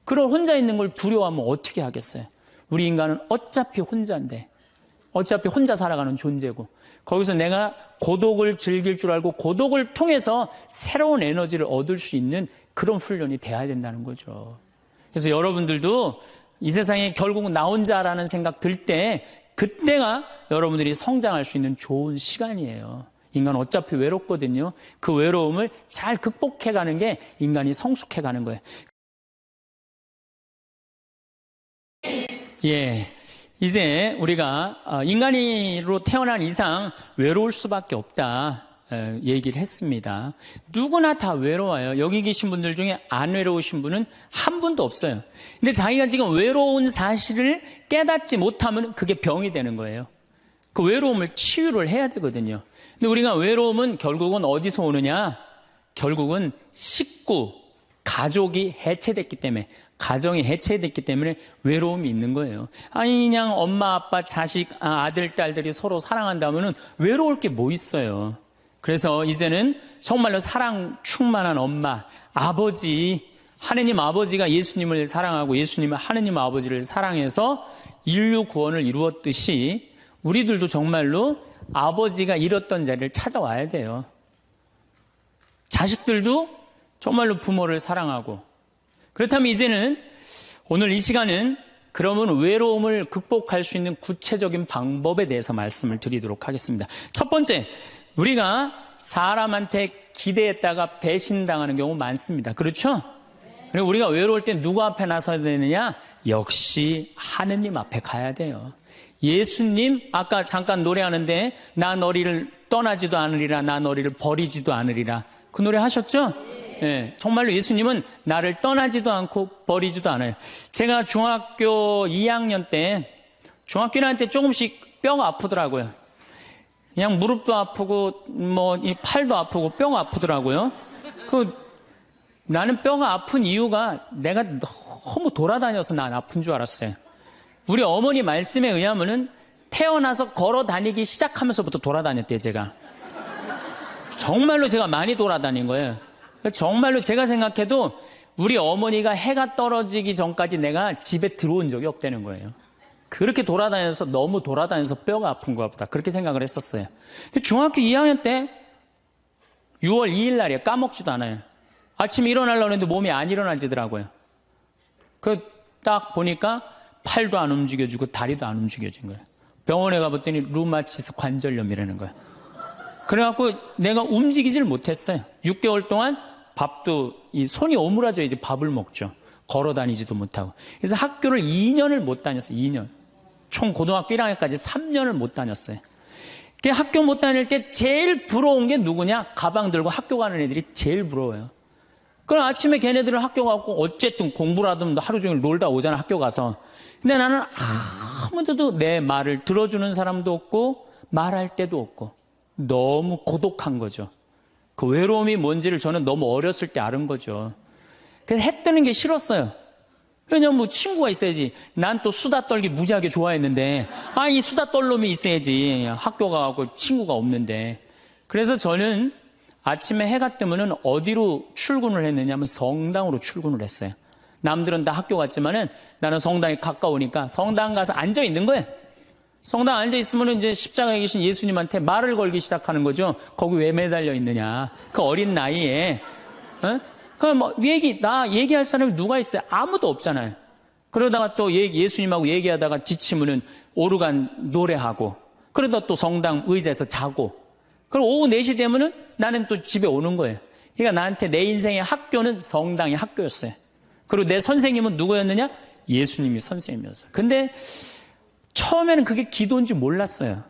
그런 혼자 있는 걸 두려워하면 어떻게 하겠어요? 우리 인간은 어차피 혼자인데, 어차피 혼자 살아가는 존재고, 거기서 내가 고독을 즐길 줄 알고 고독을 통해서 새로운 에너지를 얻을 수 있는 그런 훈련이 돼야 된다는 거죠. 그래서 여러분들도 이 세상에 결국은 나 혼자라는 생각 들 때, 그때가 여러분들이 성장할 수 있는 좋은 시간이에요. 인간은 어차피 외롭거든요. 그 외로움을 잘 극복해가는 게 인간이 성숙해가는 거예요. 예, 이제 우리가 인간으로 태어난 이상 외로울 수밖에 없다 얘기를 했습니다. 누구나 다 외로워요. 여기 계신 분들 중에 안 외로우신 분은 한 분도 없어요. 근데 자기가 지금 외로운 사실을 깨닫지 못하면 그게 병이 되는 거예요. 그 외로움을 치유를 해야 되거든요. 근데 우리가 외로움은 결국은 어디서 오느냐? 결국은 식구, 가족이 해체됐기 때문에, 가정이 해체됐기 때문에 외로움이 있는 거예요. 아니 그냥 엄마, 아빠, 자식, 아들, 딸들이 서로 사랑한다면은 외로울 게 뭐 있어요. 그래서 이제는 정말로 사랑 충만한 엄마, 아버지, 하느님 아버지가 예수님을 사랑하고 예수님은 하느님 아버지를 사랑해서 인류 구원을 이루었듯이 우리들도 정말로 아버지가 잃었던 자리를 찾아와야 돼요. 자식들도 정말로 부모를 사랑하고, 그렇다면 이제는 오늘 이 시간은 그러면 외로움을 극복할 수 있는 구체적인 방법에 대해서 말씀을 드리도록 하겠습니다. 첫 번째, 우리가 사람한테 기대했다가 배신당하는 경우 많습니다. 그렇죠? 그리고 우리가 외로울 때 누구 앞에 나서야 되느냐? 역시 하느님 앞에 가야 돼요. 예수님, 아까 잠깐 노래하는데 나 너희를 떠나지도 않으리라, 나 너희를 버리지도 않으리라, 그 노래 하셨죠? 네, 정말로 예수님은 나를 떠나지도 않고 버리지도 않아요. 제가 중학교 2학년 때, 중학교 1학년 때 조금씩 뼈가 아프더라고요. 그냥 무릎도 아프고 이 팔도 아프고 뼈가 아프더라고요. 나는 뼈가 아픈 이유가 내가 너무 돌아다녀서 난 아픈 줄 알았어요. 우리 어머니 말씀에 의하면은 태어나서 걸어 다니기 시작하면서부터 돌아다녔대요, 제가. 정말로 제가 많이 돌아다닌 거예요. 정말로 제가 생각해도 우리 어머니가 해가 떨어지기 전까지 내가 집에 들어온 적이 없다는 거예요. 그렇게 돌아다녀서, 너무 돌아다녀서 뼈가 아픈 것 보다, 그렇게 생각을 했었어요. 근데 중학교 2학년 때 6월 2일 날이에요. 까먹지도 않아요. 아침에 일어나려고 했는데 몸이 안 일어나지더라고요. 딱 보니까 팔도 안 움직여지고 다리도 안 움직여진 거예요. 병원에 가봤더니 루마티스 관절염이라는 거예요. 그래갖고 내가 움직이질 못했어요. 6개월 동안 밥도, 이 손이 오므라져야지 밥을 먹죠. 걸어 다니지도 못하고. 그래서 학교를 2년을 못 다녔어요. 2년. 총 고등학교 1학년까지 3년을 못 다녔어요. 학교 못 다닐 때 제일 부러운 게 누구냐? 가방 들고 학교 가는 애들이 제일 부러워요. 그럼 아침에 걔네들은 학교 가고 어쨌든 공부를 하든 하루 종일 놀다 오잖아, 학교 가서. 근데 나는 아무데도 내 말을 들어주는 사람도 없고 말할 데도 없고 너무 고독한 거죠. 그 외로움이 뭔지를 저는 너무 어렸을 때 알은 거죠. 그래서 해 뜨는 게 싫었어요. 왜냐면 친구가 있어야지. 난 또 수다 떨기 무지하게 좋아했는데, 이 수다 떨 놈이 있어야지. 학교 가고 친구가 없는데. 그래서 저는 아침에 해가 뜨면은 어디로 출근을 했느냐면 성당으로 출근을 했어요. 남들은 다 학교 갔지만은 나는 성당이 가까우니까 성당 가서 앉아 있는 거예요. 성당 앉아 있으면 이제 십자가에 계신 예수님한테 말을 걸기 시작하는 거죠. 거기 왜 매달려 있느냐. 그 어린 나이에. 그럼 나 얘기할 사람이 누가 있어요? 아무도 없잖아요. 그러다가 또 예수님하고 얘기하다가 지치면은 오르간 노래하고, 그러다 또 성당 의자에서 자고, 그럼 오후 4시 되면은 나는 또 집에 오는 거예요. 그러니까 나한테 내 인생의 학교는 성당이 학교였어요. 그리고 내 선생님은 누구였느냐? 예수님이 선생님이었어요. 근데 처음에는 그게 기도인지 몰랐어요.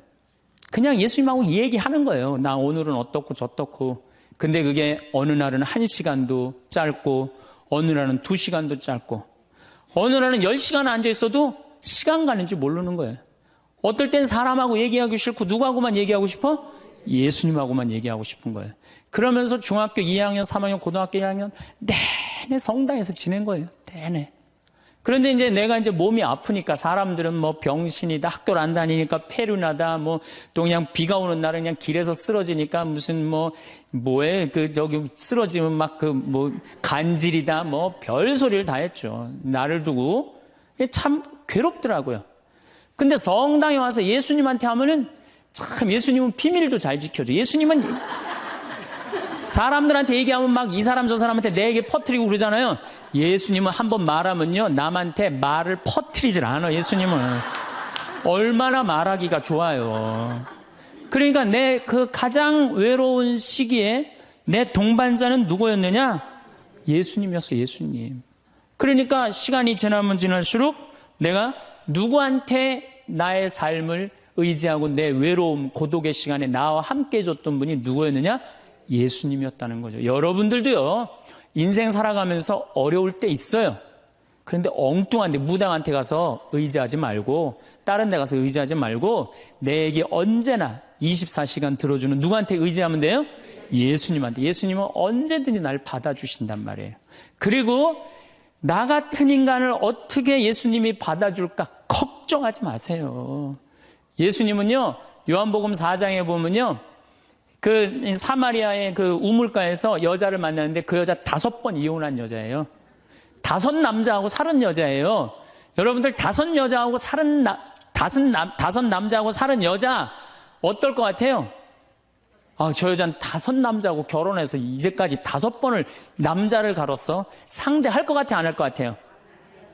그냥 예수님하고 얘기하는 거예요. 나 오늘은 어떻고 저떻고. 근데 그게 어느 날은 1시간도 짧고, 어느 날은 2시간도 짧고, 어느 날은 10시간 앉아 있어도 시간 가는 줄 모르는 거예요. 어떨 땐 사람하고 얘기하기 싫고 누구하고만 얘기하고 싶어? 예수님하고만 얘기하고 싶은 거예요. 그러면서 중학교 2학년, 3학년, 고등학교 1학년 내내 성당에서 지낸 거예요. 내내. 그런데 이제 내가 이제 몸이 아프니까 사람들은 뭐 병신이다, 학교를 안 다니니까 폐륜하다, 뭐 또 그냥 비가 오는 날은 그냥 길에서 쓰러지니까 무슨 뭐에 저기 쓰러지면 막 간질이다, 뭐 별 소리를 다 했죠. 나를 두고. 참 괴롭더라고요. 근데 성당에 와서 예수님한테 하면은 참 예수님은 비밀도 잘 지켜줘. 예수님은 사람들한테 얘기하면 막 이 사람 저 사람한테 내 얘기 퍼뜨리고 그러잖아요. 예수님은 한번 말하면요 남한테 말을 퍼뜨리질 않아. 예수님은 얼마나 말하기가 좋아요. 그러니까 내 그 가장 외로운 시기에 내 동반자는 누구였느냐? 예수님이었어. 예수님. 그러니까 시간이 지나면 지날수록 내가 누구한테 나의 삶을 의지하고 내 외로움 고독의 시간에 나와 함께 해줬던 분이 누구였느냐? 예수님이었다는 거죠. 여러분들도요, 인생 살아가면서 어려울 때 있어요. 그런데 엉뚱한데 무당한테 가서 의지하지 말고, 다른 데 가서 의지하지 말고, 내 얘기 언제나 24시간 들어주는 누구한테 의지하면 돼요? 예수님한테. 예수님은 언제든지 날 받아주신단 말이에요. 그리고 나 같은 인간을 어떻게 예수님이 받아줄까 걱정하지 마세요. 예수님은요, 요한복음 4장에 보면요, 그 사마리아의 그 우물가에서 여자를 만났는데 그 여자 5번 이혼한 여자예요. 5 남자하고 살은 여자예요. 여러분들 5 여자하고 살은 5 남자하고 살은 여자 어떨 것 같아요? 저 여자는 5 남자하고 결혼해서 이제까지 5번을 남자를 갈았어. 상대할 것 같아요? 안 할 것 같아요?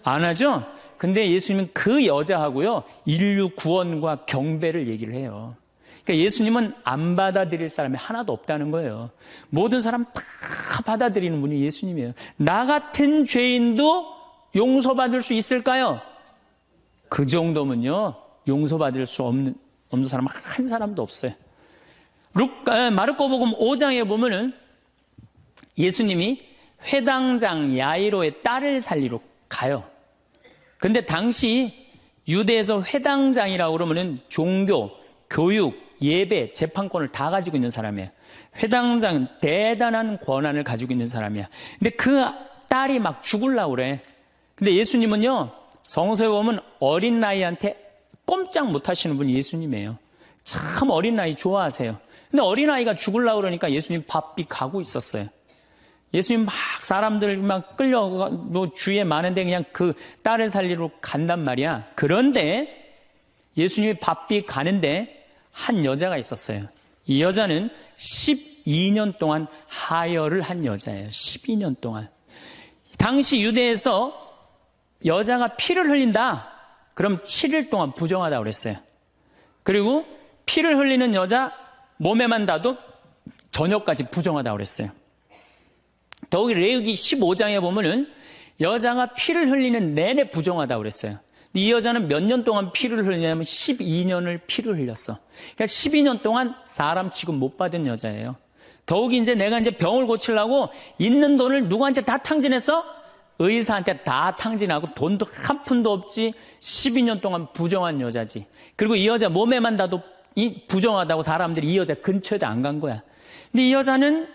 안 하죠? 근데 예수님은 그 여자하고요, 인류 구원과 경배를 얘기를 해요. 그러니까 예수님은 안 받아들일 사람이 하나도 없다는 거예요. 모든 사람 다 받아들이는 분이 예수님이에요. 나 같은 죄인도 용서받을 수 있을까요? 그 정도면요, 용서받을 수 없는 사람 한 사람도 없어요. 마르코복음 5장에 보면은 예수님이 회당장 야이로의 딸을 살리러 가요. 근데 당시 유대에서 회당장이라고 그러면은 종교, 교육, 예배, 재판권을 다 가지고 있는 사람이에요. 회당장은 대단한 권한을 가지고 있는 사람이야. 근데 그 딸이 막 죽으려고 그래. 근데 예수님은요, 성서에 보면 어린 나이한테 꼼짝 못 하시는 분이 예수님이에요. 참 어린 나이 좋아하세요. 근데 어린 아이가 죽으려고 그러니까 예수님 바삐 가고 있었어요. 예수님 막 사람들 막 주위에 많은데 그냥 그 딸을 살리러 간단 말이야. 그런데 예수님이 바삐 가는데 한 여자가 있었어요. 이 여자는 12년 동안 하혈을 한 여자예요. 12년 동안. 당시 유대에서 여자가 피를 흘린다, 그럼 7일 동안 부정하다고 그랬어요. 그리고 피를 흘리는 여자 몸에만 닿아도 저녁까지 부정하다고 그랬어요. 더욱이 레위기 15장에 보면은 여자가 피를 흘리는 내내 부정하다고 그랬어요. 이 여자는 몇 년 동안 피를 흘리냐면 12년을 피를 흘렸어. 그러니까 12년 동안 사람 취급 못 받은 여자예요. 더욱이 이제 내가 이제 병을 고치려고 있는 돈을 누구한테 다 탕진했어? 의사한테 다 탕진하고 돈도 한 푼도 없지. 12년 동안 부정한 여자지. 그리고 이 여자 몸에만 닿아도 이 부정하다고 사람들이 이 여자 근처에도 안 간 거야. 근데 이 여자는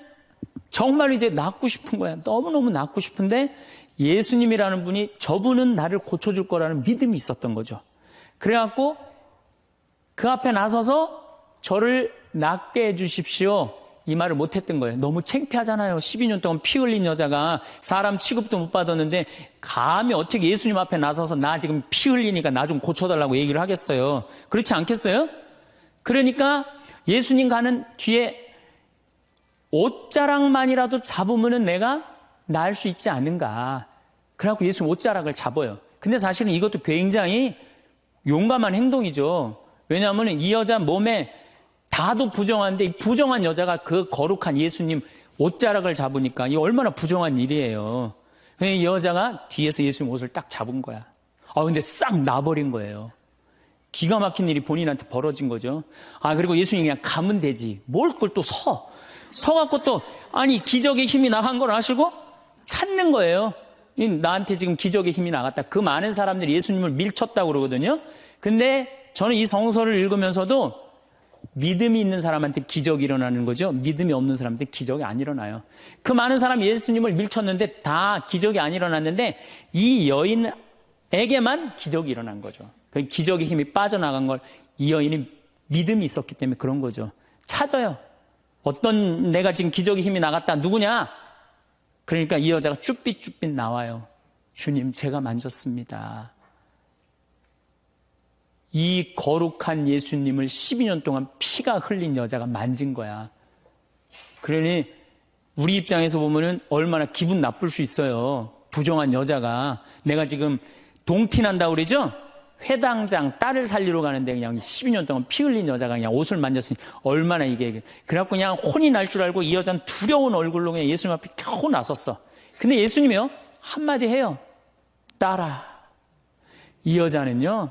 정말 이제 낫고 싶은 거야. 너무너무 낫고 싶은데 예수님이라는 분이 저분은 나를 고쳐줄 거라는 믿음이 있었던 거죠. 그래갖고 그 앞에 나서서 저를 낫게 해주십시오, 이 말을 못했던 거예요. 너무 창피하잖아요. 12년 동안 피 흘린 여자가 사람 취급도 못 받았는데 감히 어떻게 예수님 앞에 나서서 나 지금 피 흘리니까 나 좀 고쳐달라고 얘기를 하겠어요? 그렇지 않겠어요? 그러니까 예수님 가는 뒤에 옷자락만이라도 잡으면은 내가 나을 수 있지 않은가. 그래갖고 예수님 옷자락을 잡아요. 근데 사실은 이것도 굉장히 용감한 행동이죠. 왜냐하면 이 여자 몸에 다도 부정한데 이 부정한 여자가 그 거룩한 예수님 옷자락을 잡으니까 이 얼마나 부정한 일이에요. 이 여자가 뒤에서 예수님 옷을 딱 잡은 거야. 근데 싹 나버린 거예요. 기가 막힌 일이 본인한테 벌어진 거죠. 그리고 예수님이 그냥 가면 되지. 뭘 그걸 또 서갖고 또, 기적의 힘이 나간 걸 아시고 찾는 거예요. 나한테 지금 기적의 힘이 나갔다. 그 많은 사람들이 예수님을 밀쳤다고 그러거든요. 근데 저는 이 성서를 읽으면서도 믿음이 있는 사람한테 기적이 일어나는 거죠. 믿음이 없는 사람한테 기적이 안 일어나요. 그 많은 사람이 예수님을 밀쳤는데 다 기적이 안 일어났는데 이 여인 에게만 기적이 일어난 거죠. 그 기적의 힘이 빠져나간 걸 이 여인이 믿음이 있었기 때문에 그런 거죠. 찾아요. 어떤 내가 지금 기적의 힘이 나갔다. 누구냐? 그러니까 이 여자가 쭈삣쭈삣 나와요. 주님, 제가 만졌습니다. 이 거룩한 예수님을 12년 동안 피가 흘린 여자가 만진 거야. 그러니 우리 입장에서 보면은 얼마나 기분 나쁠 수 있어요. 부정한 여자가. 내가 지금 동티난다고 그러죠? 회당장 딸을 살리러 가는데 그냥 12년 동안 피 흘린 여자가 그냥 옷을 만졌으니 얼마나 이게. 그래갖고 그냥 혼이 날 줄 알고 이 여자는 두려운 얼굴로 그냥 예수님 앞에 겨우 나섰어. 근데 예수님이요, 한마디 해요. 따라. 이 여자는요,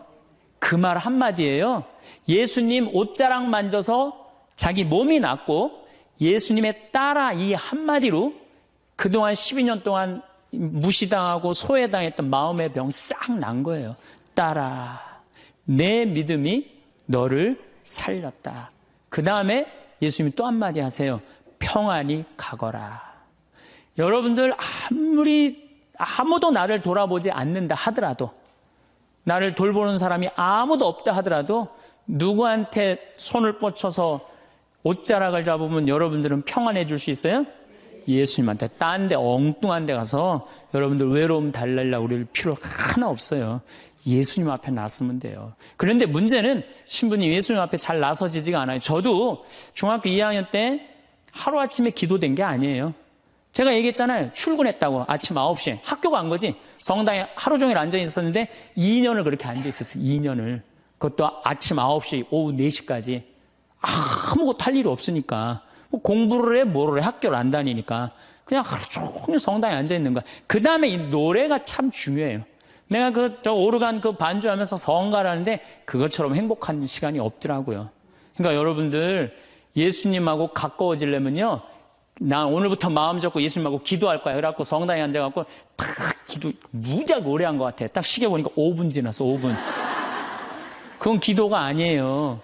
그 말 한마디예요. 예수님 옷자락 만져서 자기 몸이 낫고 예수님의 따라 이 한마디로 그동안 12년 동안 무시당하고 소외당했던 마음의 병 싹 난 거예요. 따라, 내 믿음이 너를 살렸다. 그 다음에 예수님이 또 한마디 하세요. 평안히 가거라. 여러분들 아무도 나를 돌아보지 않는다 하더라도, 나를 돌보는 사람이 아무도 없다 하더라도 누구한테 손을 뻗쳐서 옷자락을 잡으면 여러분들은 평안해질 수 있어요? 예수님한테. 딴 데 엉뚱한 데 가서 여러분들 외로움 달래려고 그럴 필요 하나 없어요. 예수님 앞에 나서면 돼요. 그런데 문제는 신부님 예수님 앞에 잘 나서지지가 않아요. 저도 중학교 2학년 때 하루아침에 기도된 게 아니에요. 제가 얘기했잖아요. 출근했다고 아침 9시에. 학교 간 거지. 성당에 하루 종일 앉아 있었는데 2년을 그렇게 앉아 있었어요. 2년을. 그것도 아침 9시, 오후 4시까지. 아무것도 할 일이 없으니까. 뭐 공부를 해, 뭐를 해, 학교를 안 다니니까. 그냥 하루 종일 성당에 앉아 있는 거야. 그 다음에 이 노래가 참 중요해요. 내가 오르간 반주하면서 성가라는데 그것처럼 행복한 시간이 없더라고요. 그러니까 여러분들 예수님하고 가까워지려면요. 나 오늘부터 마음 잡고 예수님하고 기도할 거야. 그래갖고 성당에 앉아갖고 탁 기도 무지하게 오래 한 것 같아. 딱 시계 보니까 5분 지났어. 5분. 그건 기도가 아니에요.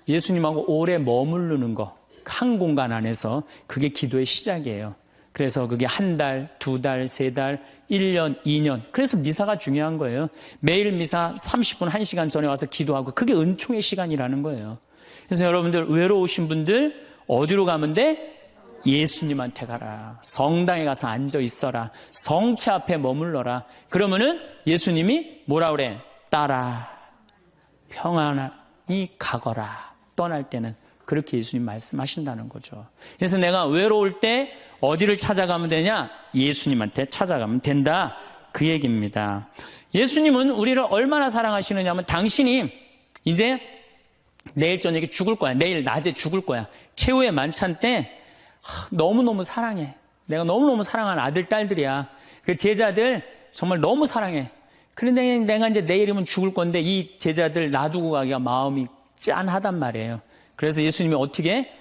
예수님하고 오래 머무르는 거. 한 공간 안에서 그게 기도의 시작이에요. 그래서 그게 한 달, 2달, 3달, 1년, 2년. 그래서 미사가 중요한 거예요. 매일 미사 30분, 1시간 전에 와서 기도하고 그게 은총의 시간이라는 거예요. 그래서 여러분들 외로우신 분들 어디로 가면 돼? 예수님한테 가라. 성당에 가서 앉아 있어라. 성체 앞에 머물러라. 그러면은 예수님이 뭐라 그래? 따라. 평안히 가거라. 떠날 때는. 그렇게 예수님 말씀하신다는 거죠. 그래서 내가 외로울 때 어디를 찾아가면 되냐? 예수님한테 찾아가면 된다. 그 얘기입니다. 예수님은 우리를 얼마나 사랑하시느냐 하면 당신이 이제 내일 저녁에 죽을 거야. 내일 낮에 죽을 거야. 최후의 만찬 때 너무너무 사랑해. 내가 너무너무 사랑하는 아들, 딸들이야. 그 제자들 정말 너무 사랑해. 그런데 내가 이제 내일이면 죽을 건데 이 제자들 놔두고 가기가 마음이 짠하단 말이에요. 그래서 예수님이 어떻게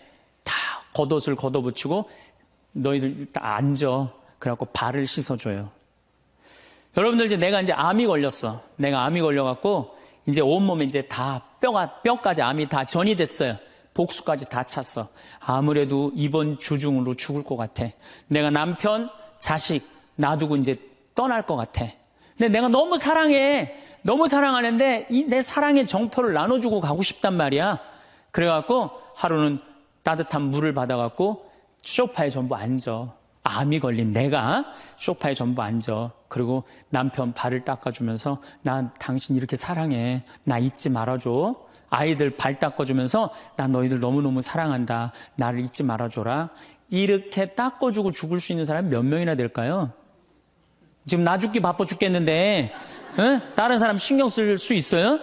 다 겉옷을 걷어붙이고 너희들 다 앉아. 그래갖고 발을 씻어줘요. 여러분들 이제 내가 이제 암이 걸렸어. 내가 암이 걸려갖고 이제 온몸에 이제 다 뼈까지 암이 다 전이 됐어요. 복수까지 다 찼어. 아무래도 이번 주 중으로 죽을 것 같아. 내가 남편, 자식 놔두고 이제 떠날 것 같아. 근데 내가 너무 사랑해. 너무 사랑하는데 이 내 사랑의 정표를 나눠주고 가고 싶단 말이야. 그래갖고 하루는 따뜻한 물을 받아갖고 소파에 전부 앉아. 암이 걸린 내가 소파에 전부 앉아. 그리고 남편 발을 닦아주면서 나 당신 이렇게 사랑해. 나 잊지 말아줘. 아이들 발 닦아주면서 나 너희들 너무너무 사랑한다. 나를 잊지 말아줘라. 이렇게 닦아주고 죽을 수 있는 사람이 몇 명이나 될까요? 지금 나 죽기 바빠 죽겠는데 다른 사람 신경 쓸 수 있어요?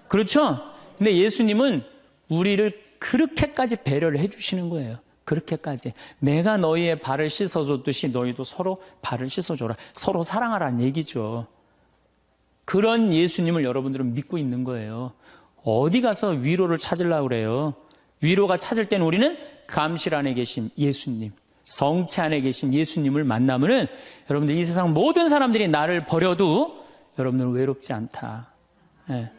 그렇죠? 근데 예수님은 우리를 그렇게까지 배려를 해주시는 거예요. 그렇게까지. 내가 너희의 발을 씻어줬듯이 너희도 서로 발을 씻어줘라. 서로 사랑하라는 얘기죠. 그런 예수님을 여러분들은 믿고 있는 거예요. 어디 가서 위로를 찾으려고 그래요? 위로가 찾을 때는 우리는 감실 안에 계신 예수님, 성체 안에 계신 예수님을 만나면은 여러분들 이 세상 모든 사람들이 나를 버려도 여러분들은 외롭지 않다. 네.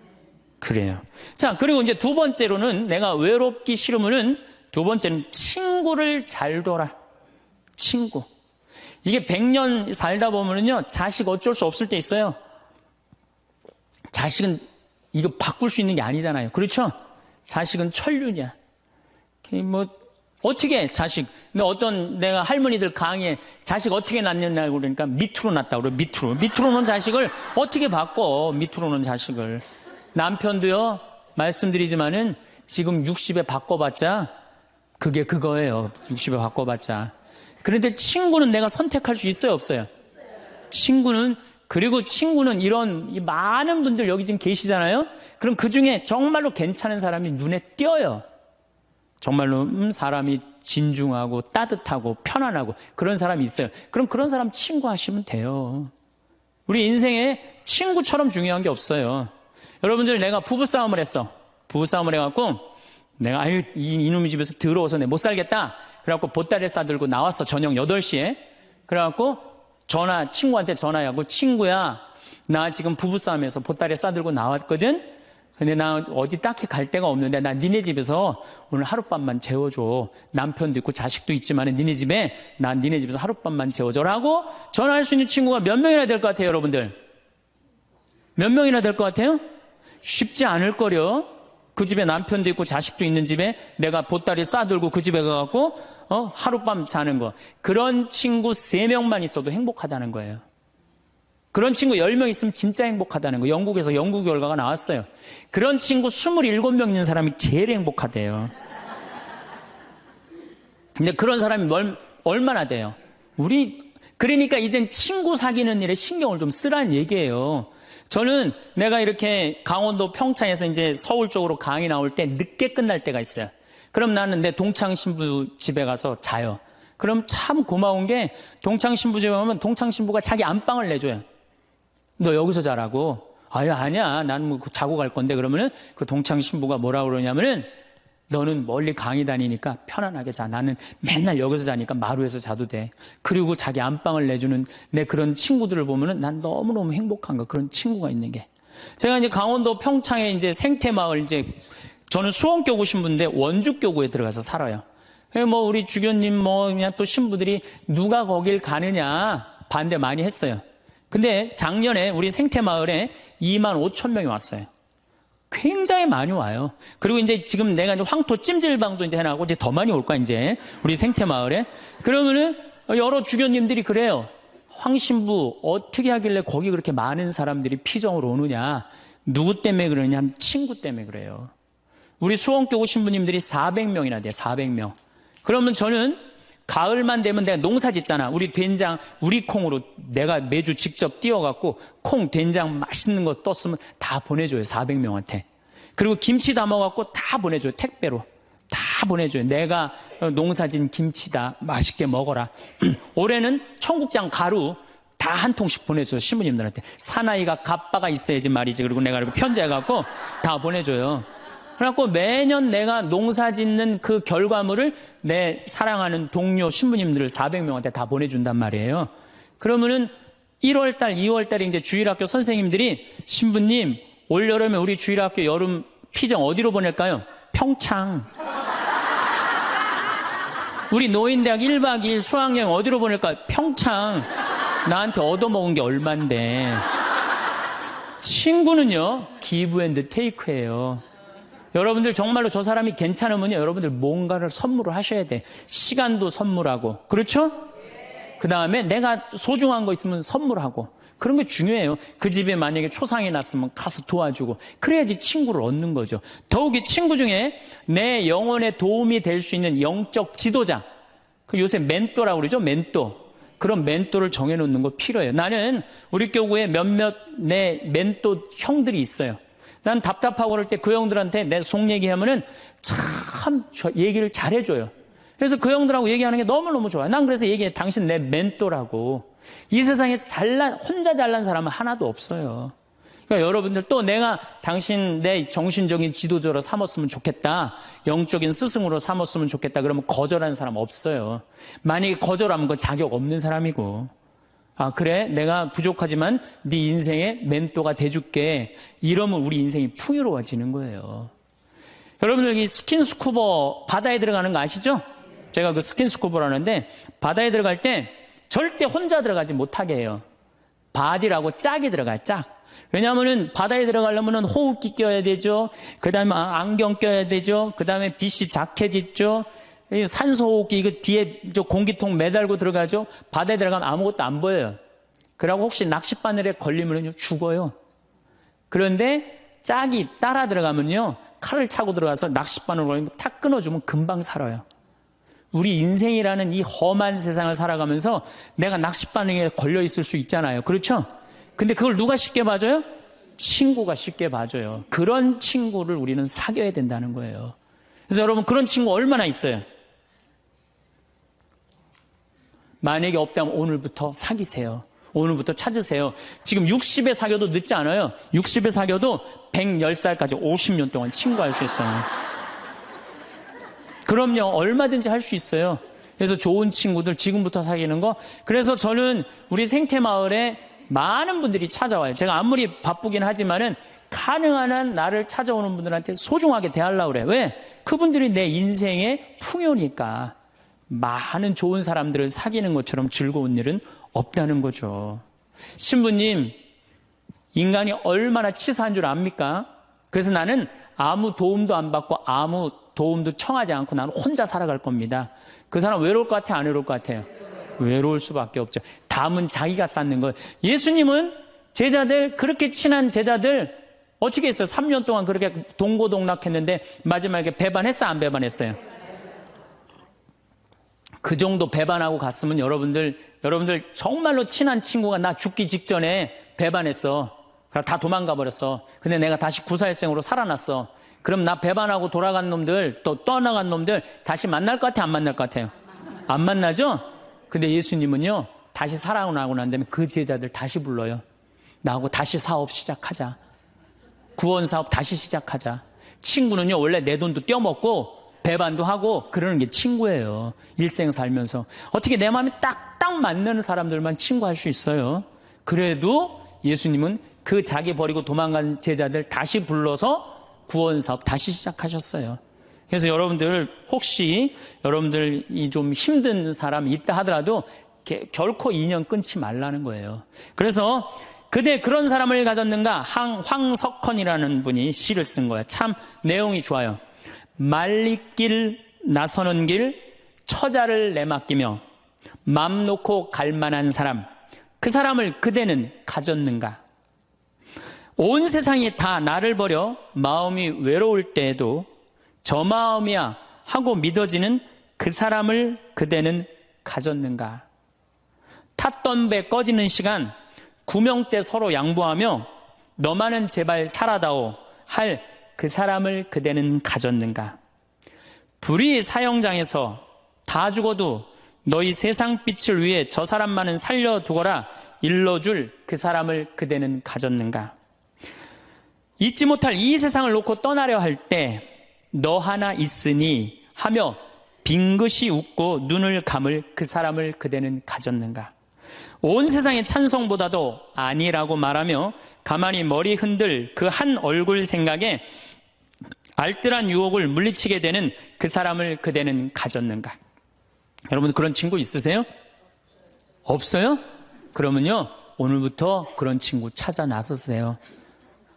그래요. 자, 그리고 이제 두 번째로는 내가 외롭기 싫으면은 두 번째는 친구를 잘 둬라. 친구. 이게 100년 살다 보면은요, 자식 어쩔 수 없을 때 있어요. 자식은 이거 바꿀 수 있는 게 아니잖아요. 그렇죠? 자식은 천륜이야. 뭐 어떻게 자식, 근데 어떤 내가 할머니들 강의에 자식 어떻게 낳느냐고 그러니까 밑으로 낳다고 그래. 밑으로 놓은 자식을 어떻게 바꿔. 밑으로 놓은 자식을. 남편도요, 말씀드리지만은 지금 60에 바꿔봤자 그게 그거예요. 60에 바꿔봤자. 그런데 친구는 내가 선택할 수 있어요, 없어요? 그리고 친구는 이런 많은 분들 여기 지금 계시잖아요? 그럼 그 중에 정말로 괜찮은 사람이 눈에 띄어요. 정말로 사람이 진중하고 따뜻하고 편안하고 그런 사람이 있어요. 그럼 그런 사람 친구 하시면 돼요. 우리 인생에 친구처럼 중요한 게 없어요. 여러분들, 내가 부부싸움을 했어. 부부싸움을 해갖고 내가 이놈의 집에서 더러워서 내 못 살겠다. 그래갖고 보따리를 싸들고 나왔어. 저녁 8시에. 그래갖고 친구한테 전화하고, 친구야, 나 지금 부부싸움에서 보따리 싸들고 나왔거든. 근데 나 어디 딱히 갈 데가 없는데 나 니네 집에서 오늘 하룻밤만 재워줘. 남편도 있고 자식도 있지만 니네 집에서 하룻밤만 재워줘라고 전화할 수 있는 친구가 몇 명이나 될 것 같아요, 여러분들? 몇 명이나 될 것 같아요? 쉽지 않을 거려. 그 집에 남편도 있고 자식도 있는 집에 내가 보따리 싸들고 그 집에 가갖고 하룻밤 자는 거. 그런 친구 3명만 있어도 행복하다는 거예요. 그런 친구 10명 있으면 진짜 행복하다는 거. 영국에서 연구 결과가 나왔어요. 그런 친구 27명 있는 사람이 제일 행복하대요. 근데 그런 사람이 얼마나 돼요? 그러니까 이젠 친구 사귀는 일에 신경을 좀 쓰라는 얘기예요. 저는 내가 이렇게 강원도 평창에서 이제 서울 쪽으로 강의 나올 때 늦게 끝날 때가 있어요. 그럼 나는 내 동창 신부 집에 가서 자요. 그럼 참 고마운 게 동창 신부 집에 가면 동창 신부가 자기 안방을 내줘요. 너 여기서 자라고. 아니야. 나는 뭐 자고 갈 건데. 그러면은 그 동창 신부가 뭐라고 그러냐면은 너는 멀리 강의 다니니까 편안하게 자. 나는 맨날 여기서 자니까 마루에서 자도 돼. 그리고 자기 안방을 내주는 내 그런 친구들을 보면은 난 너무너무 행복한 거. 그런 친구가 있는 게. 제가 이제 강원도 평창에 이제 생태마을 저는 수원교구 신부인데 원주교구에 들어가서 살아요. 뭐 우리 주교님 그냥 또 신부들이 누가 거길 가느냐 반대 많이 했어요. 근데 작년에 우리 생태마을에 25,000명이 왔어요. 굉장히 많이 와요. 그리고 이제 지금 내가 이제 황토 찜질방도 이제 해놔고 이제 더 많이 올 거야, 이제. 우리 생태마을에. 그러면은 여러 주교님들이 그래요. 황신부 어떻게 하길래 거기 그렇게 많은 사람들이 피정으로 오느냐. 누구 때문에 그러냐 하면 친구 때문에 그래요. 우리 수원교구 신부님들이 400명이나 돼요, 400명. 그러면 저는 가을만 되면 내가 농사 짓잖아. 우리 된장, 우리 콩으로 내가 매주 직접 띄워갖고 콩, 된장 맛있는 거 떴으면 다 보내줘요. 400명한테. 그리고 김치 담아갖고 다 보내줘요. 택배로. 다 보내줘요. 내가 농사진 김치다. 맛있게 먹어라. 올해는 청국장 가루 다 한 통씩 보내줘요. 신부님들한테. 사나이가 갑바가 있어야지 말이지. 그리고 내가 이렇게 편지해갖고 다 보내줘요. 그래갖고 매년 내가 농사 짓는 그 결과물을 내 사랑하는 동료 신부님들 400명한테 다 보내준단 말이에요. 그러면은 1월달, 2월달에 이제 주일학교 선생님들이 신부님, 올여름에 우리 주일학교 여름 피정 어디로 보낼까요? 평창. 우리 노인대학 1박 2일 수학여행 어디로 보낼까요? 평창. 나한테 얻어먹은 게 얼만데. 친구는요, 기브 앤드 테이크예요. 여러분들 정말로 저 사람이 괜찮으면요, 여러분들 뭔가를 선물을 하셔야 돼. 시간도 선물하고. 그렇죠? 그 다음에 내가 소중한 거 있으면 선물하고. 그런 게 중요해요. 그 집에 만약에 초상이 났으면 가서 도와주고. 그래야지 친구를 얻는 거죠. 더욱이 친구 중에 내 영혼에 도움이 될 수 있는 영적 지도자. 그 요새 멘토라고 그러죠? 멘토. 그런 멘토를 정해놓는 거 필요해요. 나는 우리 교구에 몇몇 내 멘토 형들이 있어요. 난 답답하고 그럴 때 그 형들한테 내 속 얘기하면은 참 얘기를 잘해줘요. 그래서 그 형들하고 얘기하는 게 너무너무 좋아요. 난 그래서 얘기해. 당신 내 멘토라고. 이 세상에 혼자 잘난 사람은 하나도 없어요. 그러니까 여러분들 또 내가 당신 내 정신적인 지도자로 삼았으면 좋겠다. 영적인 스승으로 삼았으면 좋겠다. 그러면 거절하는 사람 없어요. 만약에 거절하면 그건 자격 없는 사람이고. 그래? 내가 부족하지만 네 인생의 멘토가 돼줄게. 이러면 우리 인생이 풍요로워지는 거예요. 여러분들 이 스킨스쿠버 바다에 들어가는 거 아시죠? 제가 그 스킨스쿠버를 하는데 바다에 들어갈 때 절대 혼자 들어가지 못하게 해요. 바디라고 짝이 들어가요. 짝. 왜냐하면은 바다에 들어가려면은 호흡기 껴야 되죠. 그 다음에 안경 껴야 되죠. 그 다음에 BC 자켓 있죠. 산소호흡기 이거 뒤에 저 공기통 매달고 들어가죠. 바다에 들어가면 아무것도 안 보여요. 그러고 혹시 낚싯바늘에 걸리면요 죽어요. 그런데 짝이 따라 들어가면요 칼을 차고 들어가서 낚싯바늘 걸리면 탁 끊어주면 금방 살아요. 우리 인생이라는 이 험한 세상을 살아가면서 내가 낚싯바늘에 걸려 있을 수 있잖아요. 그렇죠? 근데 그걸 누가 쉽게 봐줘요? 친구가 쉽게 봐줘요. 그런 친구를 우리는 사귀어야 된다는 거예요. 그래서 여러분 그런 친구 얼마나 있어요? 만약에 없다면 오늘부터 사귀세요. 오늘부터 찾으세요. 지금 60에 사귀어도 늦지 않아요. 60에 사귀어도 110살까지 50년 동안 친구할 수 있어요. 그럼요. 얼마든지 할 수 있어요. 그래서 좋은 친구들 지금부터 사귀는 거. 그래서 저는 우리 생태마을에 많은 분들이 찾아와요. 제가 아무리 바쁘긴 하지만은 가능한 한 나를 찾아오는 분들한테 소중하게 대하려고 그래요. 왜? 그분들이 내 인생의 풍요니까. 많은 좋은 사람들을 사귀는 것처럼 즐거운 일은 없다는 거죠. 신부님, 인간이 얼마나 치사한 줄 압니까? 그래서 나는 아무 도움도 안 받고 아무 도움도 청하지 않고 나는 혼자 살아갈 겁니다. 그 사람 외로울 것 같아요? 안 외로울 것 같아요? 외로울 수밖에 없죠. 담은 자기가 쌓는 거예요. 예수님은 제자들, 그렇게 친한 제자들 어떻게 했어요? 3년 동안 그렇게 동고동락했는데 마지막에 배반했어요? 안 배반했어요? 그 정도 배반하고 갔으면 여러분들 정말로 친한 친구가 나 죽기 직전에 배반했어. 그럼 다 도망가 버렸어. 근데 내가 다시 구사일생으로 살아났어. 그럼 나 배반하고 돌아간 놈들, 또 떠나간 놈들 다시 만날 것 같아요? 안 만날 것 같아요? 안 만나죠? 근데 예수님은요, 다시 살아나고 난 다음에 그 제자들 다시 불러요. 나하고 다시 사업 시작하자. 구원 사업 다시 시작하자. 친구는요, 원래 내 돈도 떼어먹고 배반도 하고 그러는 게 친구예요. 일생 살면서. 어떻게 내 마음이 딱 맞는 사람들만 친구할 수 있어요. 그래도 예수님은 그 자기 버리고 도망간 제자들 다시 불러서 구원 사업 다시 시작하셨어요. 그래서 여러분들 혹시 여러분들이 좀 힘든 사람이 있다 하더라도 결코 인연 끊지 말라는 거예요. 그래서 그대 그런 사람을 가졌는가? 황석헌이라는 분이 시를 쓴 거예요. 참 내용이 좋아요. 말리길 나서는 길 처자를 내맡기며 맘 놓고 갈 만한 사람, 그 사람을 그대는 가졌는가? 온 세상이 다 나를 버려 마음이 외로울 때에도 저 마음이야 하고 믿어지는 그 사람을 그대는 가졌는가? 탔던 배 꺼지는 시간 구명대 서로 양보하며 너만은 제발 살아다오 할 그 사람을 그대는 가졌는가? 불의 사형장에서 다 죽어도 너희 세상 빛을 위해 저 사람만은 살려두거라 일러줄 그 사람을 그대는 가졌는가? 잊지 못할 이 세상을 놓고 떠나려 할 때 너 하나 있으니 하며 빙긋이 웃고 눈을 감을 그 사람을 그대는 가졌는가? 온 세상의 찬성보다도 아니라고 말하며 가만히 머리 흔들 그 한 얼굴 생각에 알뜰한 유혹을 물리치게 되는 그 사람을 그대는 가졌는가? 여러분 그런 친구 있으세요? 없어요? 그러면요 오늘부터 그런 친구 찾아 나서세요.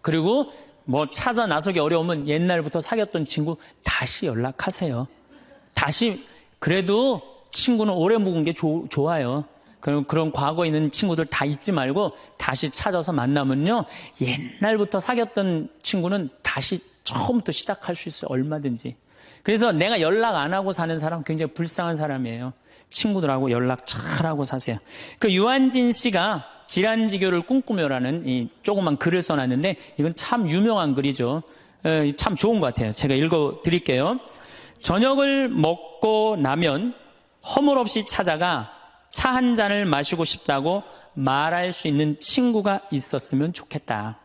그리고 뭐 찾아 나서기 어려우면 옛날부터 사귀었던 친구 다시 연락하세요. 다시 그래도 친구는 오래 묵은 게 좋아요. 그런 과거에 있는 친구들 다 잊지 말고 다시 찾아서 만나면요 옛날부터 사귀었던 친구는 다시 처음부터 시작할 수 있어요. 얼마든지. 그래서 내가 연락 안 하고 사는 사람 굉장히 불쌍한 사람이에요. 친구들하고 연락 잘하고 사세요. 그 유한진 씨가 질환지교를 꿈꾸며라는 이 조그만 글을 써놨는데 이건 참 유명한 글이죠. 참 좋은 것 같아요. 제가 읽어드릴게요. 저녁을 먹고 나면 허물없이 찾아가 차 한 잔을 마시고 싶다고 말할 수 있는 친구가 있었으면 좋겠다.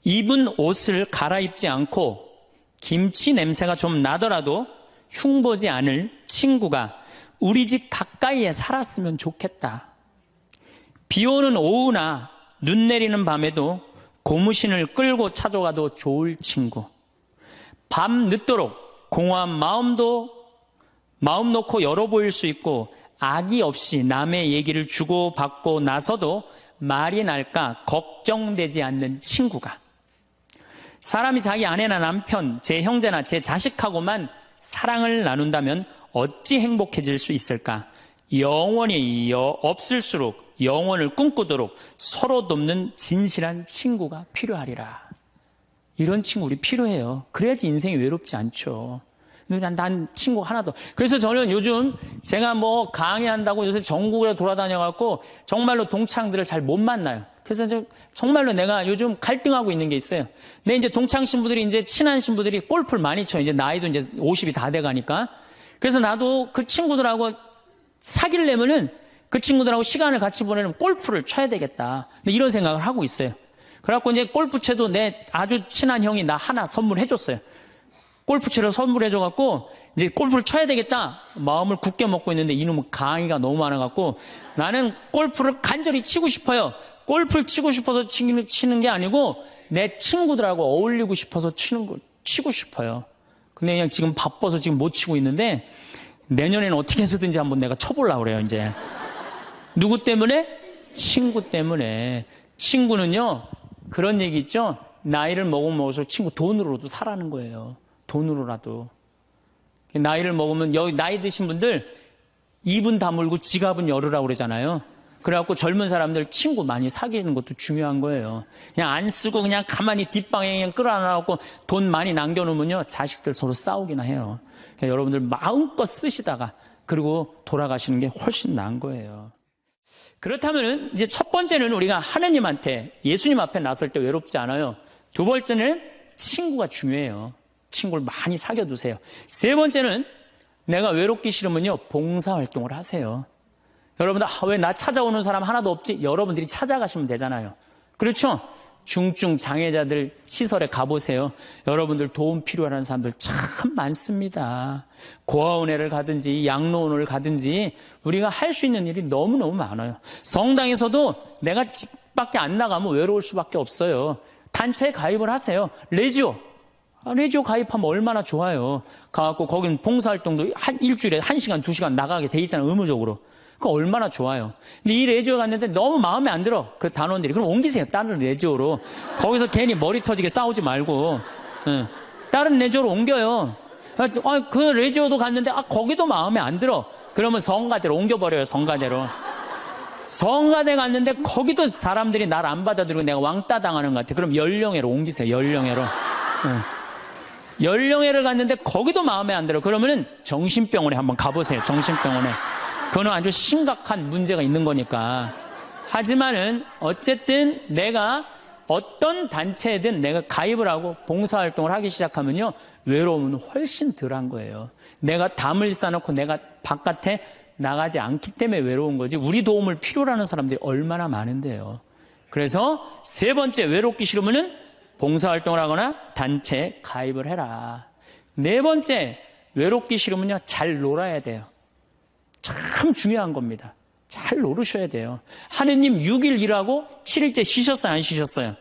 입은 옷을 갈아입지 않고 김치 냄새가 좀 나더라도 흉보지 않을 친구가 우리 집 가까이에 살았으면 좋겠다. 비 오는 오후나 눈 내리는 밤에도 고무신을 끌고 찾아가도 좋을 친구. 밤 늦도록 공허한 마음 놓고 열어 보일 수 있고 악의 없이 남의 얘기를 주고받고 나서도 말이 날까 걱정되지 않는 친구가. 사람이 자기 아내나 남편, 제 형제나 제 자식하고만 사랑을 나눈다면 어찌 행복해질 수 있을까? 영원히 없을수록 영원을 꿈꾸도록 서로 돕는 진실한 친구가 필요하리라. 이런 친구 우리 필요해요. 그래야지 인생이 외롭지 않죠. 난 친구 하나도. 그래서 저는 요즘 제가 뭐 강의한다고 요새 전국에 돌아다녀갖고 정말로 동창들을 잘 못 만나요. 그래서 정말로 내가 요즘 갈등하고 있는 게 있어요. 내 이제 동창 신부들이 이제 친한 신부들이 골프를 많이 쳐요. 이제 나이도 이제 50이 다 돼가니까. 그래서 나도 그 친구들하고 사귀려면은 그 친구들하고 시간을 같이 보내면 골프를 쳐야 되겠다. 이런 생각을 하고 있어요. 그래갖고 이제 골프채도 내 아주 친한 형이 나 하나 선물해줬어요. 골프채를 선물해줘갖고 이제 골프를 쳐야 되겠다 마음을 굳게 먹고 있는데 이놈은 강의가 너무 많아갖고 나는 골프를 간절히 치고 싶어요. 골프를 치고 싶어서 치는 게 아니고 내 친구들하고 어울리고 싶어서 치고 싶어요. 근데 그냥 지금 바빠서 지금 못 치고 있는데 내년에는 어떻게 해서든지 한번 내가 쳐보려고 그래요. 이제 누구 때문에? 친구 때문에. 친구는요 그런 얘기 있죠. 나이를 먹으면 먹을수록 친구 돈으로도 사라는 거예요. 돈으로라도. 나이를 먹으면 여기 나이 드신 분들 입은 다물고 지갑은 열으라고 그러잖아요. 그래갖고 젊은 사람들 친구 많이 사귀는 것도 중요한 거예요. 그냥 안 쓰고 그냥 가만히 뒷방에 그냥 끌어안아갖고 돈 많이 남겨놓으면요 자식들 서로 싸우기나 해요. 그러니까 여러분들 마음껏 쓰시다가 그리고 돌아가시는 게 훨씬 나은 거예요. 그렇다면 이제 첫 번째는 우리가 하느님한테 예수님 앞에 나설 때 외롭지 않아요. 두 번째는 친구가 중요해요. 친구를 많이 사귀어두세요. 세 번째는 내가 외롭기 싫으면요 봉사활동을 하세요. 여러분들 왜 나 찾아오는 사람 하나도 없지? 여러분들이 찾아가시면 되잖아요. 그렇죠? 중증 장애자들 시설에 가보세요. 여러분들 도움 필요한 사람들 참 많습니다. 고아원회를 가든지 양로원을 가든지 우리가 할 수 있는 일이 너무너무 많아요. 성당에서도 내가 집 밖에 안 나가면 외로울 수밖에 없어요. 단체에 가입을 하세요. 레지오 가입하면 얼마나 좋아요. 가갖고 거긴 봉사활동도 일주일에 1시간, 2시간 나가게 돼 있잖아요. 의무적으로. 그거 얼마나 좋아요. 근데 이 레지오 갔는데 너무 마음에 안 들어. 그 단원들이. 그럼 옮기세요. 다른 레지오로. 거기서 괜히 머리 터지게 싸우지 말고. 다른 레지오로 옮겨요. 그 레지오도 갔는데 거기도 마음에 안 들어. 그러면 성가대로 옮겨버려요. 성가대로. 성가대 갔는데 거기도 사람들이 날 안 받아들이고 내가 왕따 당하는 것 같아. 그럼 연령회로 옮기세요. 연령회로. 연령회를 갔는데 거기도 마음에 안 들어. 그러면은 정신병원에 한번 가보세요. 정신병원에. 그거는 아주 심각한 문제가 있는 거니까. 하지만은 어쨌든 내가 어떤 단체에든 내가 가입을 하고 봉사활동을 하기 시작하면요 외로움은 훨씬 덜한 거예요. 내가 담을 쌓아놓고 내가 바깥에 나가지 않기 때문에 외로운 거지 우리 도움을 필요로 하는 사람들이 얼마나 많은데요. 그래서 세 번째 외롭기 싫으면은 봉사활동을 하거나 단체에 가입을 해라. 네 번째 외롭기 싫으면요 잘 놀아야 돼요. 참 중요한 겁니다. 잘 노르셔야 돼요. 하느님 6일 일하고 7일째 쉬셨어요? 안 쉬셨어요?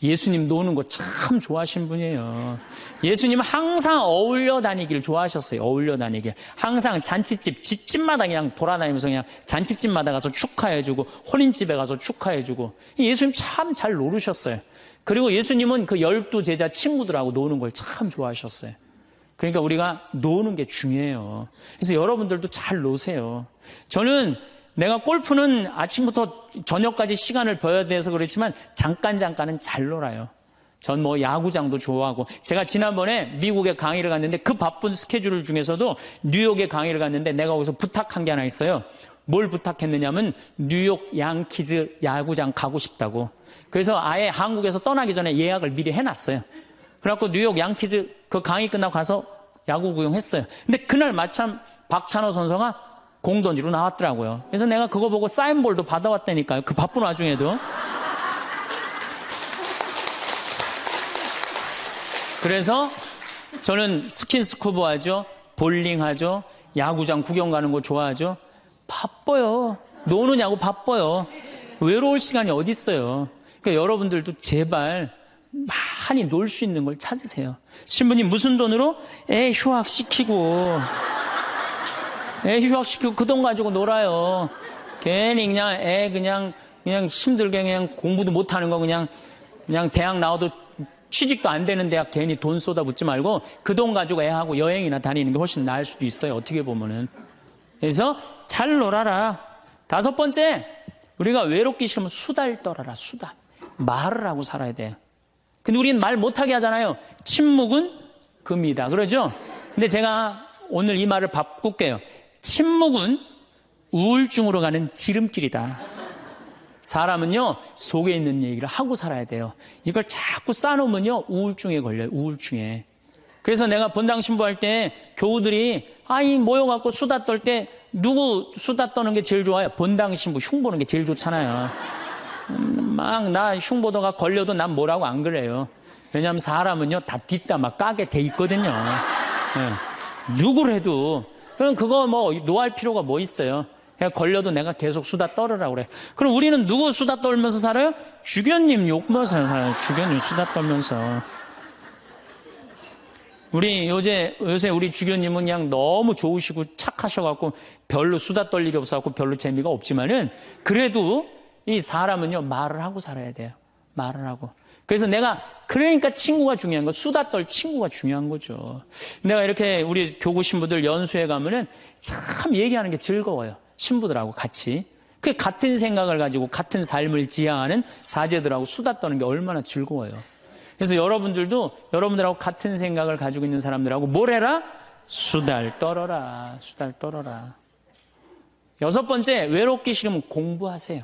예수님 노는 거 참 좋아하시는 분이에요. 예수님은 항상 어울려 다니기를 좋아하셨어요. 어울려 다니길. 항상 잔치집, 집집마다 그냥 돌아다니면서 그냥 잔치집마다 가서 축하해주고 혼인집에 가서 축하해주고 예수님 참 잘 노르셨어요. 그리고 예수님은 그 12제자 친구들하고 노는 걸 참 좋아하셨어요. 그러니까 우리가 노는 게 중요해요. 그래서 여러분들도 잘 노세요. 저는 내가 골프는 아침부터 저녁까지 시간을 버야 돼서 그렇지만 잠깐은 잘 놀아요. 전 뭐 야구장도 좋아하고 제가 지난번에 미국에 강의를 갔는데 그 바쁜 스케줄 중에서도 뉴욕에 강의를 갔는데 내가 거기서 부탁한 게 하나 있어요. 뭘 부탁했느냐면 뉴욕 양키즈 야구장 가고 싶다고. 그래서 아예 한국에서 떠나기 전에 예약을 미리 해놨어요. 그래갖고 뉴욕 양키즈 그 강의 끝나고 가서 야구 구경했어요. 근데 그날 마침 박찬호 선수가 공 던지러 나왔더라고요. 그래서 내가 그거 보고 사인볼도 받아왔다니까요. 그 바쁜 와중에도. 그래서 저는 스킨스쿠버 하죠. 볼링 하죠. 야구장 구경 가는 거 좋아하죠. 바빠요. 노느냐고 바빠요. 외로울 시간이 어디 있어요. 그러니까 여러분들도 제발 많이 놀 수 있는 걸 찾으세요. 신부님 무슨 돈으로? 애 휴학시키고 그 돈 가지고 놀아요. 괜히 그냥 애 그냥 그냥 힘들게 그냥 공부도 못하는 거 그냥 대학 나와도 취직도 안 되는 대학 괜히 돈 쏟아붓지 말고 그 돈 가지고 애하고 여행이나 다니는 게 훨씬 나을 수도 있어요. 어떻게 보면은. 그래서 잘 놀아라. 5번째, 우리가 외롭기 싫으면 수다를 떨어라. 수다. 말을 하고 살아야 돼요. 근데 우리는 말 못하게 하잖아요. 침묵은 금이다. 그러죠? 근데 제가 오늘 이 말을 바꿀게요. 침묵은 우울증으로 가는 지름길이다. 사람은요, 속에 있는 얘기를 하고 살아야 돼요. 이걸 자꾸 쌓아놓으면요, 우울증에 걸려요. 우울증에. 그래서 내가 본당 신부할 때 교우들이 모여갖고 수다 떨 때 누구 수다 떠는 게 제일 좋아요? 본당 신부 흉보는 게 제일 좋잖아요. 막 나 흉보다가 걸려도 난 뭐라고 안 그래요. 왜냐하면 사람은요, 다 뒷담화 까게 돼 있거든요. 네. 누구를 해도. 그럼 그거 뭐 노할 필요가 뭐 있어요? 그냥 걸려도 내가 계속 수다 떨으라고 그래. 그럼 우리는 누구 수다 떨면서 살아요? 주교님 욕면서 살아요. 주교님 수다 떨면서. 요새 우리 주교님은 그냥 너무 좋으시고 착하셔갖고 별로 수다 떨 일이 없어갖고 별로 재미가 없지만은 그래도 이 사람은요, 말을 하고 살아야 돼요. 말을 하고. 그래서 그러니까 친구가 중요한 거, 수다 떨 친구가 중요한 거죠. 내가 이렇게 우리 교구 신부들 연수회 가면은 참 얘기하는 게 즐거워요. 신부들하고 같이. 그 같은 생각을 가지고 같은 삶을 지향하는 사제들하고 수다 떠는 게 얼마나 즐거워요. 그래서 여러분들도 여러분들하고 같은 생각을 가지고 있는 사람들하고 뭘 해라? 수다를 떨어라. 수다를 떨어라. 6번째, 외롭기 싫으면 공부하세요.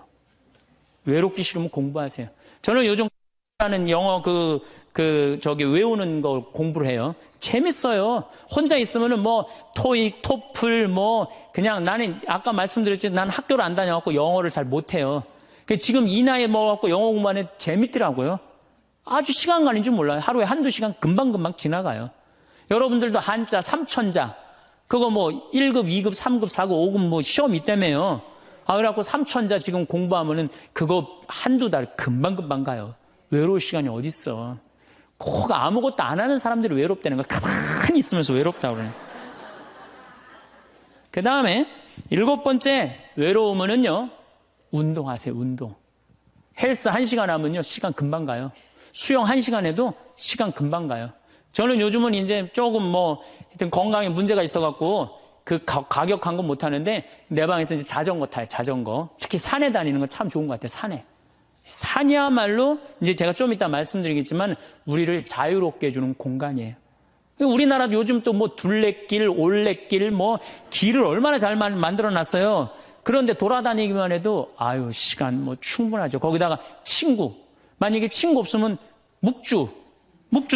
외롭기 싫으면 공부하세요. 저는 요즘 하는 영어 외우는 거 공부를 해요. 재밌어요. 혼자 있으면은 뭐 토익, 토플 그냥 나는 아까 말씀드렸지 난 학교를 안 다녀갖고 영어를 잘 못해요. 지금 이 나이에 먹어갖고 영어 공부하는 재밌더라고요. 아주 시간 가는 줄 몰라요. 하루에 한두 시간 금방금방 지나가요. 여러분들도 한자, 삼천자 그거 1급, 2급, 3급, 4급, 5급 시험 있다며요. 그래갖고 삼천자 지금 공부하면은 그거 한두 달 금방금방 가요. 외로울 시간이 어딨어. 꼭 아무것도 안 하는 사람들이 외롭다는 거야. 가만히 있으면서 외롭다고 그래요. 그 다음에 7번째, 외로우면은요, 운동하세요, 운동. 헬스 1시간 하면요, 시간 금방 가요. 수영 1시간 해도 시간 금방 가요. 저는 요즘은 이제 조금 하여튼 건강에 문제가 있어갖고 가격한 건 못하는데 내 방에서 이제 자전거 타요, 자전거. 특히 산에 다니는 건 참 좋은 것 같아요, 산에. 산이야말로 이제 제가 좀 이따 말씀드리겠지만 우리를 자유롭게 해주는 공간이에요. 우리나라도 요즘 또 둘레길, 올레길, 길을 얼마나 잘 만들어 놨어요. 그런데 돌아다니기만 해도 시간 충분하죠. 거기다가 친구. 만약에 친구 없으면 묵주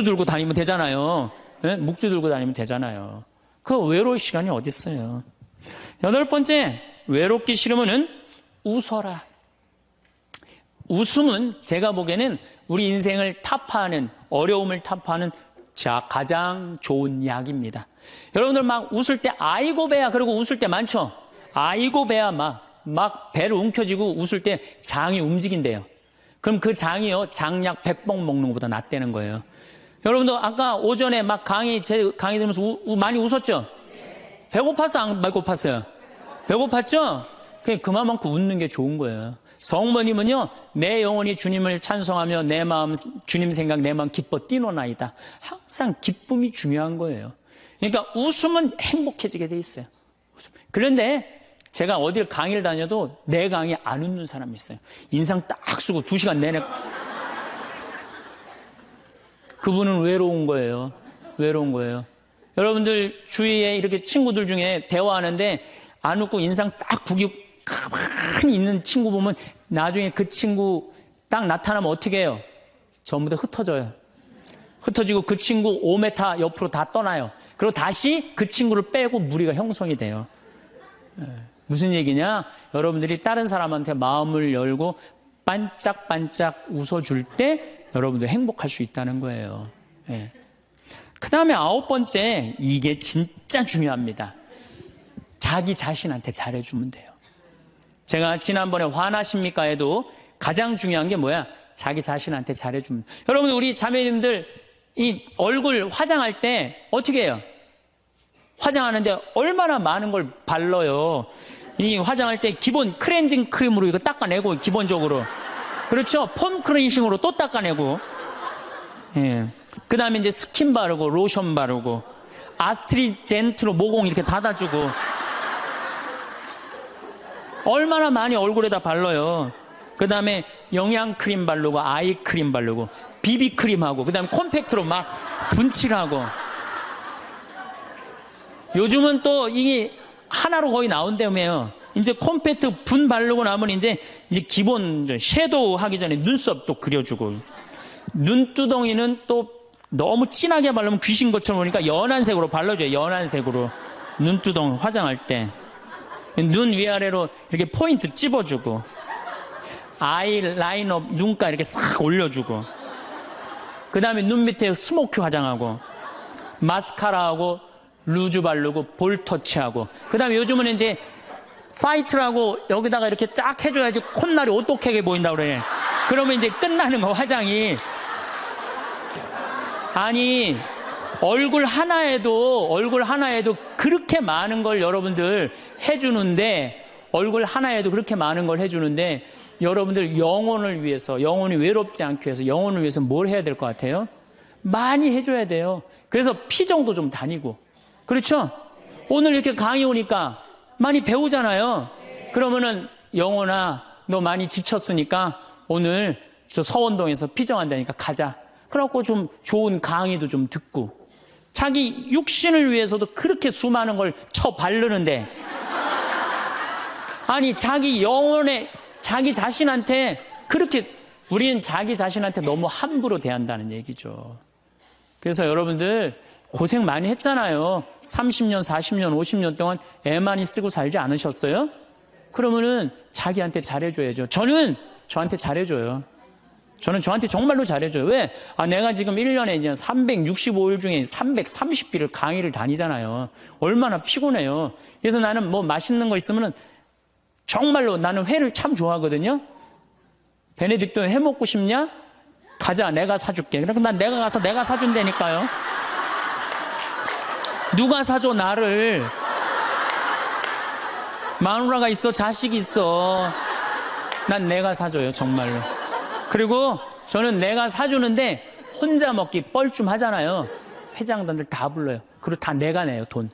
들고 다니면 되잖아요. 네? 묵주 들고 다니면 되잖아요. 그 외로울 시간이 어디 있어요. 8번째, 외롭기 싫으면은 웃어라. 웃음은 제가 보기에는 우리 인생을 타파하는, 어려움을 타파하는 가장 좋은 약입니다. 여러분들 막 웃을 때 아이고 배야 그러고 웃을 때 많죠? 아이고 배야 막 배를 움켜쥐고 웃을 때 장이 움직인대요. 그럼 그 장이요, 장약 100번 먹는 것보다 낫다는 거예요. 여러분도 아까 오전에 제 강의 들으면서 많이 웃었죠? 배고파서 안 배고팠어요? 배고팠죠? 그만큼 웃는 게 좋은 거예요. 성모님은요, 내 영혼이 주님을 찬송하며 내 마음 주님 생각 내 마음 기뻐 뛰노나이다. 항상 기쁨이 중요한 거예요. 그러니까 웃으면 행복해지게 돼 있어요. 그런데 제가 어딜 강의를 다녀도 내 강의에 안 웃는 사람이 있어요. 인상 딱 쓰고 2시간 내내. 그분은 외로운 거예요. 외로운 거예요. 여러분들 주위에 이렇게 친구들 중에 대화하는데 안 웃고 인상 딱 구기고 가만히 있는 친구 보면 나중에 그 친구 딱 나타나면 어떻게 해요? 전부 다 흩어져요. 흩어지고 그 친구 5m 옆으로 다 떠나요. 그리고 다시 그 친구를 빼고 무리가 형성이 돼요. 무슨 얘기냐? 여러분들이 다른 사람한테 마음을 열고 반짝반짝 웃어줄 때 여러분들 행복할 수 있다는 거예요. 그 다음에 9번째, 이게 진짜 중요합니다. 자기 자신한테 잘해주면 돼요. 제가 지난번에 화나십니까에도 가장 중요한 게 뭐야? 자기 자신한테 잘해주면. 여러분들 우리 자매님들 이 얼굴 화장할 때 어떻게 해요? 화장하는데 얼마나 많은 걸 발라요. 이 화장할 때 기본 클렌징 크림으로 이거 닦아내고, 기본적으로. 그렇죠? 폼 클렌징으로 또 닦아내고. 예. 그 다음에 이제 스킨 바르고, 로션 바르고, 아스트리젠트로 모공 이렇게 닫아주고. 얼마나 많이 얼굴에다 발라요. 그 다음에 영양크림 바르고, 아이크림 바르고, 비비크림하고, 그 다음에 콤팩트로 막 분칠하고. 요즘은 또 이게 하나로 거의 나온다며요. 이제 콤팩트 분 바르고 나면 이제 기본 섀도우 하기 전에 눈썹 또 그려주고. 눈두덩이는 또 너무 진하게 바르면 귀신 것처럼 오니까 연한색으로 발라줘요. 연한색으로. 눈두덩이 화장할 때. 눈 위아래로 이렇게 포인트 찝어주고. 아이라이너 눈가 이렇게 싹 올려주고. 그 다음에 눈 밑에 스모키 화장하고. 마스카라하고 루즈 바르고 볼 터치하고. 그 다음에 요즘은 이제 파이트라고 여기다가 이렇게 쫙 해줘야지 콧날이 오똑하게 보인다고 그래. 그러면 이제 끝나는 거, 화장이. 아니, 얼굴 하나에도 그렇게 많은 걸 여러분들 해주는데, 얼굴 하나에도 그렇게 많은 걸 해주는데, 여러분들 영혼을 위해서, 영혼이 외롭지 않기 위해서, 영혼을 위해서 뭘 해야 될 것 같아요? 많이 해줘야 돼요. 그래서 피정도 좀 다니고. 그렇죠? 오늘 이렇게 강의 오니까 많이 배우잖아요. 그러면은 영혼아, 너 많이 지쳤으니까 오늘 저 서원동에서 피정한다니까 가자. 그래갖고 좀 좋은 강의도 좀 듣고. 자기 육신을 위해서도 그렇게 수많은 걸 쳐 바르는데, 아니 자기 영혼에, 자기 자신한테 그렇게, 우리는 자기 자신한테 너무 함부로 대한다는 얘기죠. 그래서 여러분들 고생 많이 했잖아요. 30년, 40년, 50년 동안 애 많이 쓰고 살지 않으셨어요? 그러면은 자기한테 잘해줘야죠. 저는 저한테 잘해줘요. 저는 저한테 정말로 잘해줘요. 왜? 내가 지금 1년에 이제 365일 중에 330일을 강의를 다니잖아요. 얼마나 피곤해요. 그래서 나는 뭐 맛있는 거 있으면은 정말로, 나는 회를 참 좋아하거든요. 베네딕토 회 먹고 싶냐? 가자, 내가 사줄게. 그럼 난 내가 가서 내가 사준다니까요. 누가 사줘, 나를. 마누라가 있어, 자식이 있어. 난 내가 사줘요, 정말로. 그리고 저는 내가 사주는데 혼자 먹기 뻘쭘하잖아요. 회장단들 다 불러요. 그리고 다 내가 내요, 돈.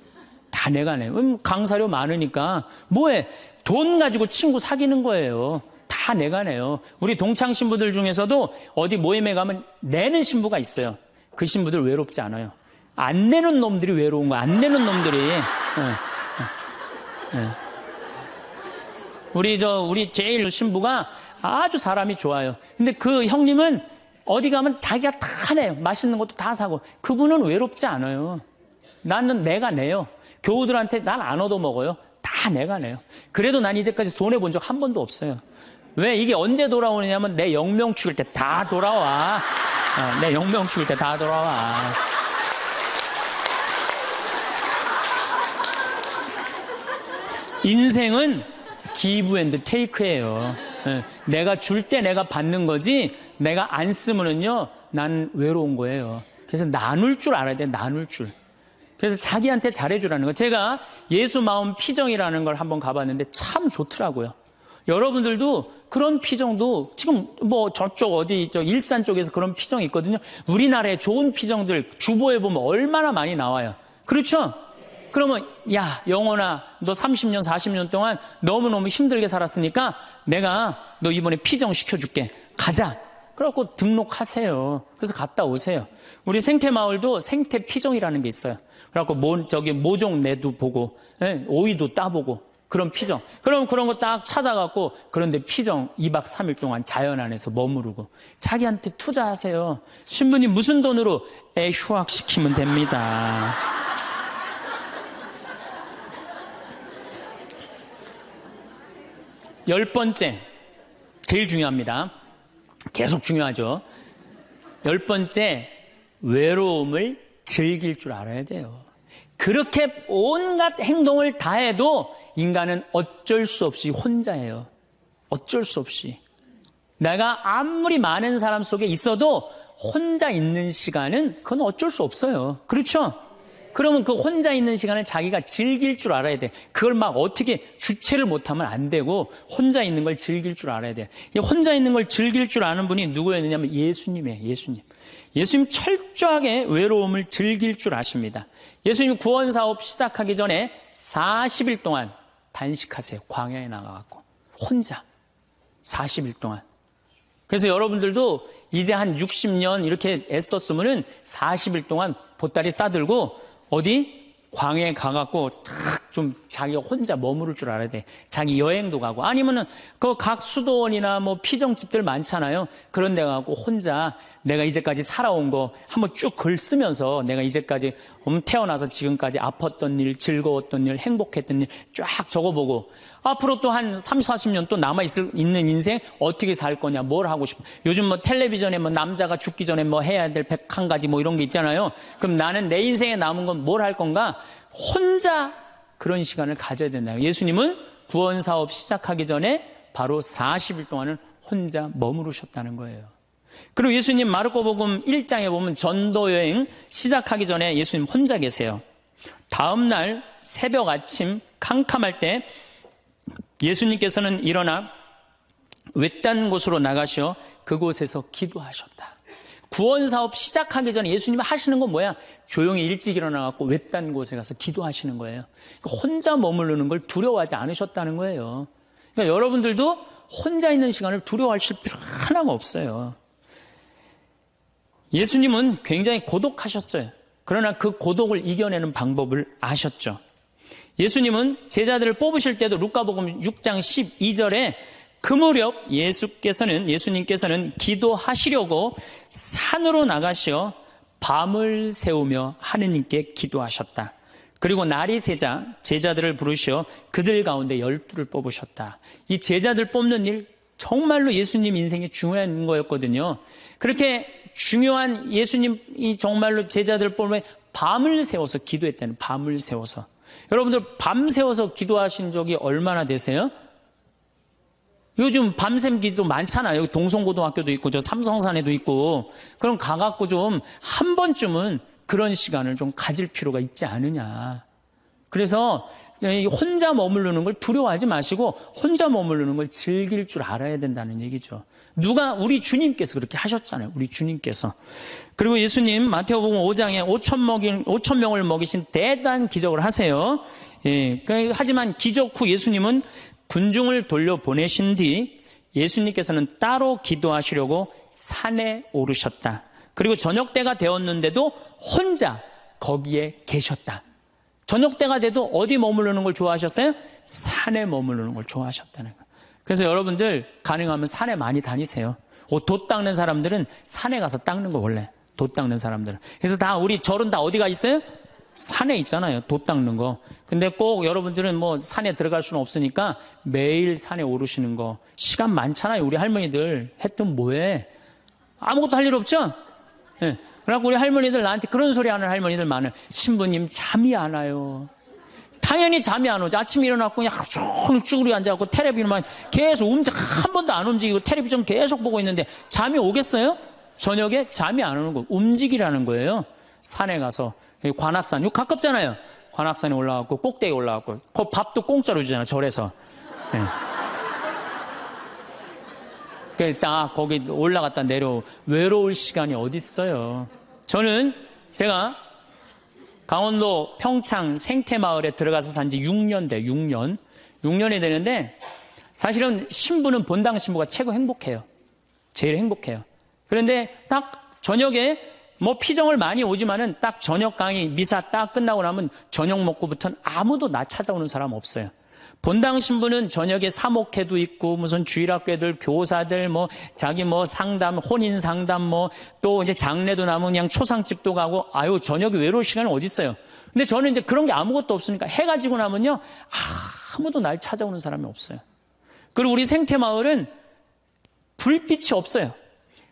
다 내가 내요. 강사료 많으니까. 뭐해? 돈 가지고 친구 사귀는 거예요. 다 내가 내요. 우리 동창 신부들 중에서도 어디 모임에 가면 내는 신부가 있어요. 그 신부들 외롭지 않아요. 안 내는 놈들이 외로운 거야. 안 내는 놈들이. 우리 제일 신부가 아주 사람이 좋아요. 근데 그 형님은 어디 가면 자기가 다 내요. 맛있는 것도 다 사고. 그분은 외롭지 않아요. 나는 내가 내요. 교우들한테 난 안 얻어먹어요. 다 내가 내요. 그래도 난 이제까지 손해본 적 한 번도 없어요. 왜? 이게 언제 돌아오느냐면 내 영명 죽일 때 다 돌아와. 내 영명 죽일 때 다 돌아와. 인생은 기브 앤드 테이크예요. 내가 줄 때 내가 받는 거지, 내가 안 쓰면은요, 난 외로운 거예요. 그래서 나눌 줄 알아야 돼, 나눌 줄. 그래서 자기한테 잘해주라는 거. 제가 예수 마음 피정이라는 걸 한번 가봤는데 참 좋더라고요. 여러분들도 그런 피정도 지금 뭐 저쪽 어디 저 일산 쪽에서 그런 피정이 있거든요. 우리나라의 좋은 피정들 주보에 보면 얼마나 많이 나와요. 그렇죠? 그러면 야, 영혼아, 너 30년 40년 동안 너무너무 힘들게 살았으니까 내가 너 이번에 피정 시켜줄게. 가자. 그래갖고 등록하세요. 그래서 갔다 오세요. 우리 생태마을도 생태피정이라는 게 있어요. 그래갖고 모종내도 보고, 오이도 따보고, 그런 피정. 그럼 그런 거 딱 찾아갖고, 그런데 피정 2박 3일 동안 자연 안에서 머무르고, 자기한테 투자하세요. 신부님 무슨 돈으로? 휴학시키면 됩니다. 열 번째, 제일 중요합니다. 계속 중요하죠. 열 번째, 외로움을 즐길 줄 알아야 돼요. 그렇게 온갖 행동을 다 해도 인간은 어쩔 수 없이 혼자예요. 어쩔 수 없이. 내가 아무리 많은 사람 속에 있어도 혼자 있는 시간은 그건 어쩔 수 없어요. 그렇죠? 그러면 그 혼자 있는 시간을 자기가 즐길 줄 알아야 돼. 그걸 막 어떻게 주체를 못하면 안 되고 혼자 있는 걸 즐길 줄 알아야 돼. 이 혼자 있는 걸 즐길 줄 아는 분이 누구였느냐면 예수님이에요. 예수님. 예수님 철저하게 외로움을 즐길 줄 아십니다. 예수님 구원사업 시작하기 전에 40일 동안 단식하세요. 광야에 나가갖고 혼자 40일 동안. 그래서 여러분들도 이제 한 60년 이렇게 애썼으면은 40일 동안 보따리 싸들고 어디 광야에 가갖고 탁 좀 자기가 혼자 머무를 줄 알아야 돼. 자기 여행도 가고 아니면은 그 각 수도원이나 뭐 피정집들 많잖아요. 그런 데 가고 혼자 내가 이제까지 살아온 거 한번 쭉 글 쓰면서 내가 이제까지 태어나서 지금까지 아팠던 일, 즐거웠던 일, 행복했던 일 쫙 적어보고 앞으로 또 한 30, 40년 또 있는 인생 어떻게 살 거냐, 뭘 하고 싶어. 요즘 뭐 텔레비전에 뭐 남자가 죽기 전에 뭐 해야 될 101가지 뭐 이런 게 있잖아요. 그럼 나는 내 인생에 남은 건 뭘 할 건가? 혼자 그런 시간을 가져야 된다. 예수님은 구원 사업 시작하기 전에 바로 40일 동안은 혼자 머무르셨다는 거예요. 그리고 예수님 마르코복음 1장에 보면 전도 여행 시작하기 전에 예수님 혼자 계세요. 다음 날 새벽 아침 캄캄할 때 예수님께서는 일어나 외딴 곳으로 나가셔 그곳에서 기도하셨다. 구원 사업 시작하기 전에 예수님이 하시는 건 뭐야? 조용히 일찍 일어나갖고 외딴 곳에 가서 기도하시는 거예요. 혼자 머무르는 걸 두려워하지 않으셨다는 거예요. 그러니까 여러분들도 혼자 있는 시간을 두려워하실 필요 하나가 없어요. 예수님은 굉장히 고독하셨어요. 그러나 그 고독을 이겨내는 방법을 아셨죠. 예수님은 제자들을 뽑으실 때도 루카복음 6장 12절에 그 무렵 예수님께서는 기도하시려고 산으로 나가시어 밤을 새우며 하느님께 기도하셨다. 그리고 날이 새자 제자들을 부르시어 그들 가운데 12를 뽑으셨다. 이 제자들 뽑는 일 정말로 예수님 인생에 중요한 거였거든요. 그렇게 중요한 예수님이 정말로 제자들을 뽑으면 밤을 새워서 기도했다는, 밤을 새워서. 여러분들 밤 새워서 기도하신 적이 얼마나 되세요? 요즘 밤샘 기도 많잖아요. 여기 동성고등학교도 있고 저 삼성산에도 있고. 그럼 가갖고 좀 한 번쯤은 그런 시간을 좀 가질 필요가 있지 않느냐. 그래서 혼자 머무르는 걸 두려워하지 마시고 혼자 머무르는 걸 즐길 줄 알아야 된다는 얘기죠. 우리 주님께서 그렇게 하셨잖아요. 우리 주님께서. 그리고 예수님 마태복음 5장에 5천 명을 먹이신 대단한 기적을 하세요. 예, 하지만 기적 후 예수님은 군중을 돌려보내신 뒤 예수님께서는 따로 기도하시려고 산에 오르셨다. 그리고 저녁때가 되었는데도 혼자 거기에 계셨다. 저녁때가 돼도 어디 머무르는 걸 좋아하셨어요? 산에 머무르는 걸 좋아하셨다는 거예요. 그래서 여러분들 가능하면 산에 많이 다니세요. 돛 닦는 사람들은 산에 가서 닦는 거 원래. 돛 닦는 사람들은. 그래서 우리 절은 다 어디가 있어요? 산에 있잖아요. 돛 닦는 거. 근데 꼭 여러분들은 뭐 산에 들어갈 수는 없으니까 매일 산에 오르시는 거. 시간 많잖아요. 우리 할머니들 했던 뭐해? 아무것도 할 일 없죠? 네. 그래갖고 우리 할머니들 나한테 그런 소리 하는 할머니들 많아요. 신부님 잠이 안 와요. 당연히 잠이 안 오죠. 아침에 일어났고 그냥 하루 종일 쭈그리 앉아갖고 텔레비전만 계속 한 번도 안 움직이고 텔레비전 계속 보고 있는데 잠이 오겠어요? 저녁에 잠이 안 오는 거. 움직이라는 거예요. 산에 가서. 관악산, 이거 가깝잖아요. 관악산에 올라가고 꼭대기에 올라가고 그 밥도 공짜로 주잖아요. 절에서. 네. 딱 거기 올라갔다 외로울 시간이 어디 있어요. 저는 제가 강원도 평창 생태마을에 들어가서 산 지 6년 돼. 6년이 되는데 사실은 신부는 본당 신부가 최고 행복해요. 제일 행복해요. 그런데 딱 저녁에 뭐 피정을 많이 오지만은 딱 저녁 강의 미사 딱 끝나고 나면 저녁 먹고부터는 아무도 나 찾아오는 사람 없어요. 본당 신부는 저녁에 사목회도 있고 무슨 주일학교들 교사들 뭐 자기 뭐 상담 혼인 상담 뭐 또 이제 장례도 나면 그냥 초상집도 가고 아유 저녁에 외로울 시간은 어디 있어요. 근데 저는 이제 그런 게 아무것도 없으니까 해가 지고 나면요 아무도 날 찾아오는 사람이 없어요. 그리고 우리 생태마을은 불빛이 없어요.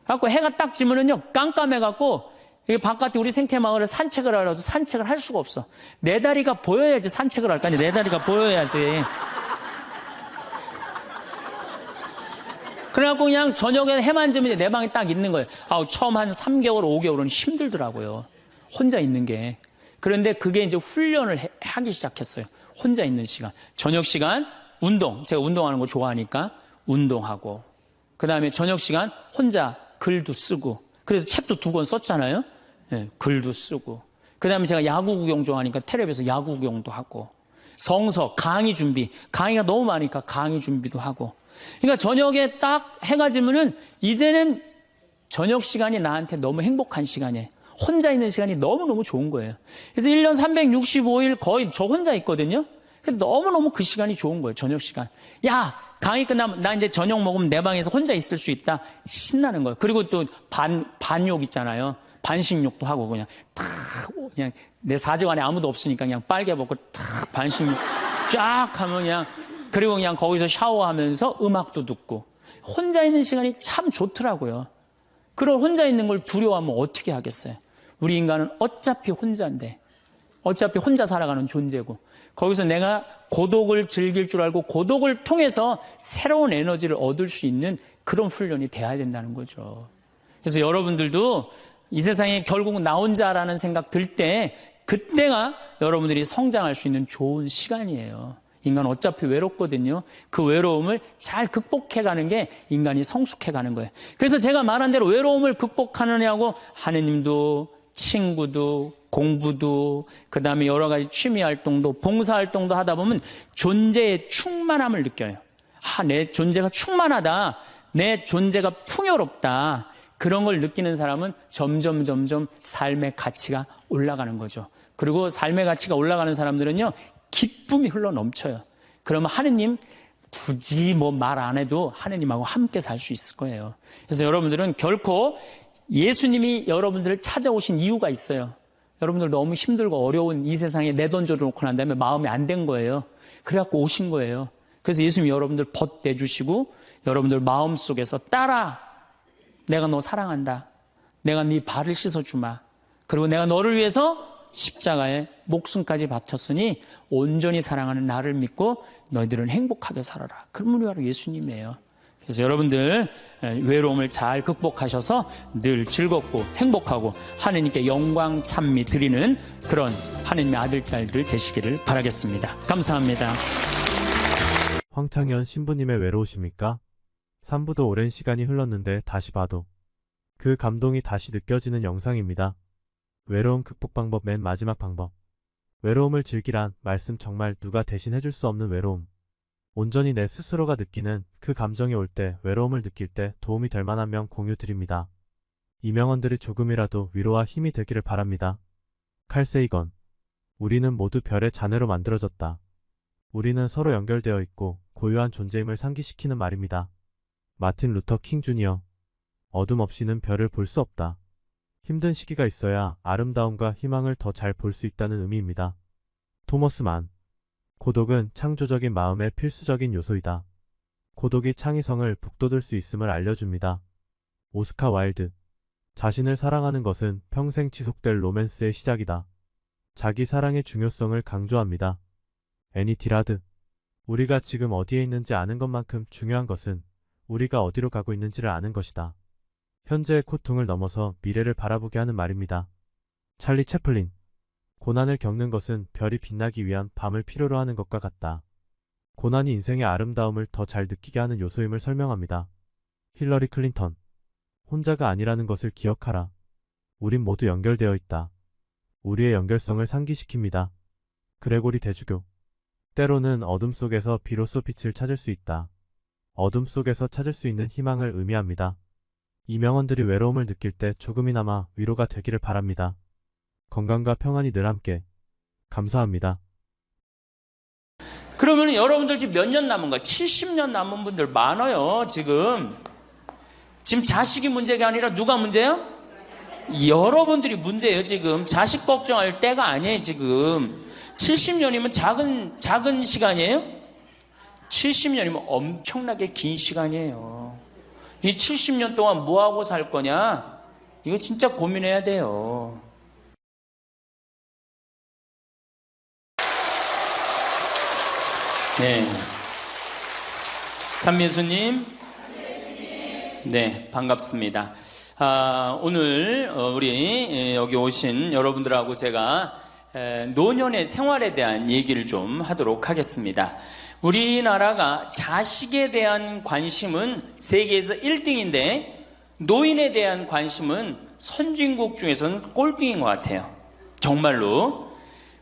갖고 해가 딱 지면은요 깜깜해갖고 여기 바깥에 우리 생태마을을 산책을 하려도 산책을 할 수가 없어. 내 다리가 보여야지 산책을 할 거 아니야. 내 다리가 보여야지. 그래갖고 그냥 저녁에 해만 지면 내 방에 딱 있는 거예요. 처음 한 3개월, 5개월은 힘들더라고요. 혼자 있는 게. 그런데 그게 이제 훈련을 하기 시작했어요. 혼자 있는 시간. 저녁 시간 운동. 제가 운동하는 거 좋아하니까 운동하고. 그 다음에 저녁 시간 혼자 글도 쓰고. 그래서 책도 2권 썼잖아요. 네, 글도 쓰고. 그 다음에 제가 야구 구경 좋아하니까 텔레비에서 야구 구경도 하고. 성서, 강의 준비. 강의가 너무 많으니까 강의 준비도 하고. 그러니까 저녁에 딱 해가 지면은 이제는 저녁 시간이 나한테 너무 행복한 시간이에요. 혼자 있는 시간이 너무너무 좋은 거예요. 그래서 1년 365일 거의 저 혼자 있거든요. 너무너무 그 시간이 좋은 거예요. 저녁 시간. 야, 강의 끝나면 나 이제 저녁 먹으면 내 방에서 혼자 있을 수 있다. 신나는 거예요. 그리고 또 반욕 있잖아요. 반식욕도 하고 그냥 내 사직 안에 아무도 없으니까 그냥 빨개 벗고 탁 반식욕 쫙 하면 그냥 그리고 그냥 거기서 샤워하면서 음악도 듣고 혼자 있는 시간이 참 좋더라고요. 그런 혼자 있는 걸 두려워하면 어떻게 하겠어요? 우리 인간은 어차피 혼자인데 어차피 혼자 살아가는 존재고 거기서 내가 고독을 즐길 줄 알고 고독을 통해서 새로운 에너지를 얻을 수 있는 그런 훈련이 돼야 된다는 거죠. 그래서 여러분들도 이 세상에 결국 나 혼자라는 생각 들 때 그때가 여러분들이 성장할 수 있는 좋은 시간이에요. 인간은 어차피 외롭거든요. 그 외로움을 잘 극복해가는 게 인간이 성숙해가는 거예요. 그래서 제가 말한 대로 외로움을 극복하느냐고 하느님도 친구도 공부도 그다음에 여러 가지 취미활동도 봉사활동도 하다 보면 존재의 충만함을 느껴요. 내 존재가 충만하다. 내 존재가 풍요롭다. 그런 걸 느끼는 사람은 점점 삶의 가치가 올라가는 거죠. 그리고 삶의 가치가 올라가는 사람들은요. 기쁨이 흘러 넘쳐요. 그러면 하느님 굳이 뭐 말 안 해도 하느님하고 함께 살 수 있을 거예요. 그래서 여러분들은 결코 예수님이 여러분들을 찾아오신 이유가 있어요. 여러분들 너무 힘들고 어려운 이 세상에 내던져 놓고 난 다음에 마음에 안 든 거예요. 그래갖고 오신 거예요. 그래서 예수님이 여러분들 벗대주시고 여러분들 마음속에서 딸아 내가 너 사랑한다. 내가 네 발을 씻어주마. 그리고 내가 너를 위해서 십자가에 목숨까지 바쳤으니 온전히 사랑하는 나를 믿고 너희들은 행복하게 살아라. 그런 분이 바로 예수님이에요. 그래서 여러분들 외로움을 잘 극복하셔서 늘 즐겁고 행복하고 하느님께 영광 찬미 드리는 그런 하느님의 아들 딸들 되시기를 바라겠습니다. 감사합니다. 황창현 신부님의 외로우십니까? 3부도 오랜 시간이 흘렀는데 다시 봐도 그 감동이 다시 느껴지는 영상입니다. 외로움 극복 방법 맨 마지막 방법. 외로움을 즐기란 말씀 정말 누가 대신 해줄 수 없는 외로움. 온전히 내 스스로가 느끼는 그 감정이 올 때 외로움을 느낄 때 도움이 될 만한 명 공유 드립니다. 이 명언들이 조금이라도 위로와 힘이 되기를 바랍니다. 칼 세이건. 우리는 모두 별의 자녀로 만들어졌다. 우리는 서로 연결되어 있고 고유한 존재임을 상기시키는 말입니다. 마틴 루터 킹 주니어. 어둠 없이는 별을 볼 수 없다. 힘든 시기가 있어야 아름다움과 희망을 더 잘 볼 수 있다는 의미입니다. 토머스 만. 고독은 창조적인 마음의 필수적인 요소이다. 고독이 창의성을 북돋을 수 있음을 알려줍니다. 오스카 와일드. 자신을 사랑하는 것은 평생 지속될 로맨스의 시작이다. 자기 사랑의 중요성을 강조합니다. 애니 디라드. 우리가 지금 어디에 있는지 아는 것만큼 중요한 것은 우리가 어디로 가고 있는지를 아는 것이다. 현재의 고통을 넘어서 미래를 바라보게 하는 말입니다. 찰리 채플린. 고난을 겪는 것은 별이 빛나기 위한 밤을 필요로 하는 것과 같다. 고난이 인생의 아름다움을 더 잘 느끼게 하는 요소임을 설명합니다. 힐러리 클린턴. 혼자가 아니라는 것을 기억하라. 우린 모두 연결되어 있다. 우리의 연결성을 상기시킵니다. 그레고리 대주교. 때로는 어둠 속에서 비로소 빛을 찾을 수 있다. 어둠 속에서 찾을 수 있는 희망을 의미합니다. 이 명언들이 외로움을 느낄 때 조금이나마 위로가 되기를 바랍니다. 건강과 평안이 늘 함께. 감사합니다. 그러면 여러분들 지금 몇 년 남은 거야? 70년 남은 분들 많아요. 지금 자식이 문제가 아니라 누가 문제예요? 여러분들이 문제예요. 지금 자식 걱정할 때가 아니에요. 지금 70년이면 작은 시간이에요? 70년이면 엄청나게 긴 시간이에요. 이 70년 동안 뭐하고 살 거냐? 이거 진짜 고민해야 돼요. 네. 찬미수님. 네, 반갑습니다. 오늘 우리 여기 오신 여러분들하고 제가 노년의 생활에 대한 얘기를 좀 하도록 하겠습니다. 우리나라가 자식에 대한 관심은 세계에서 1등인데 노인에 대한 관심은 선진국 중에서는 꼴등인 것 같아요. 정말로.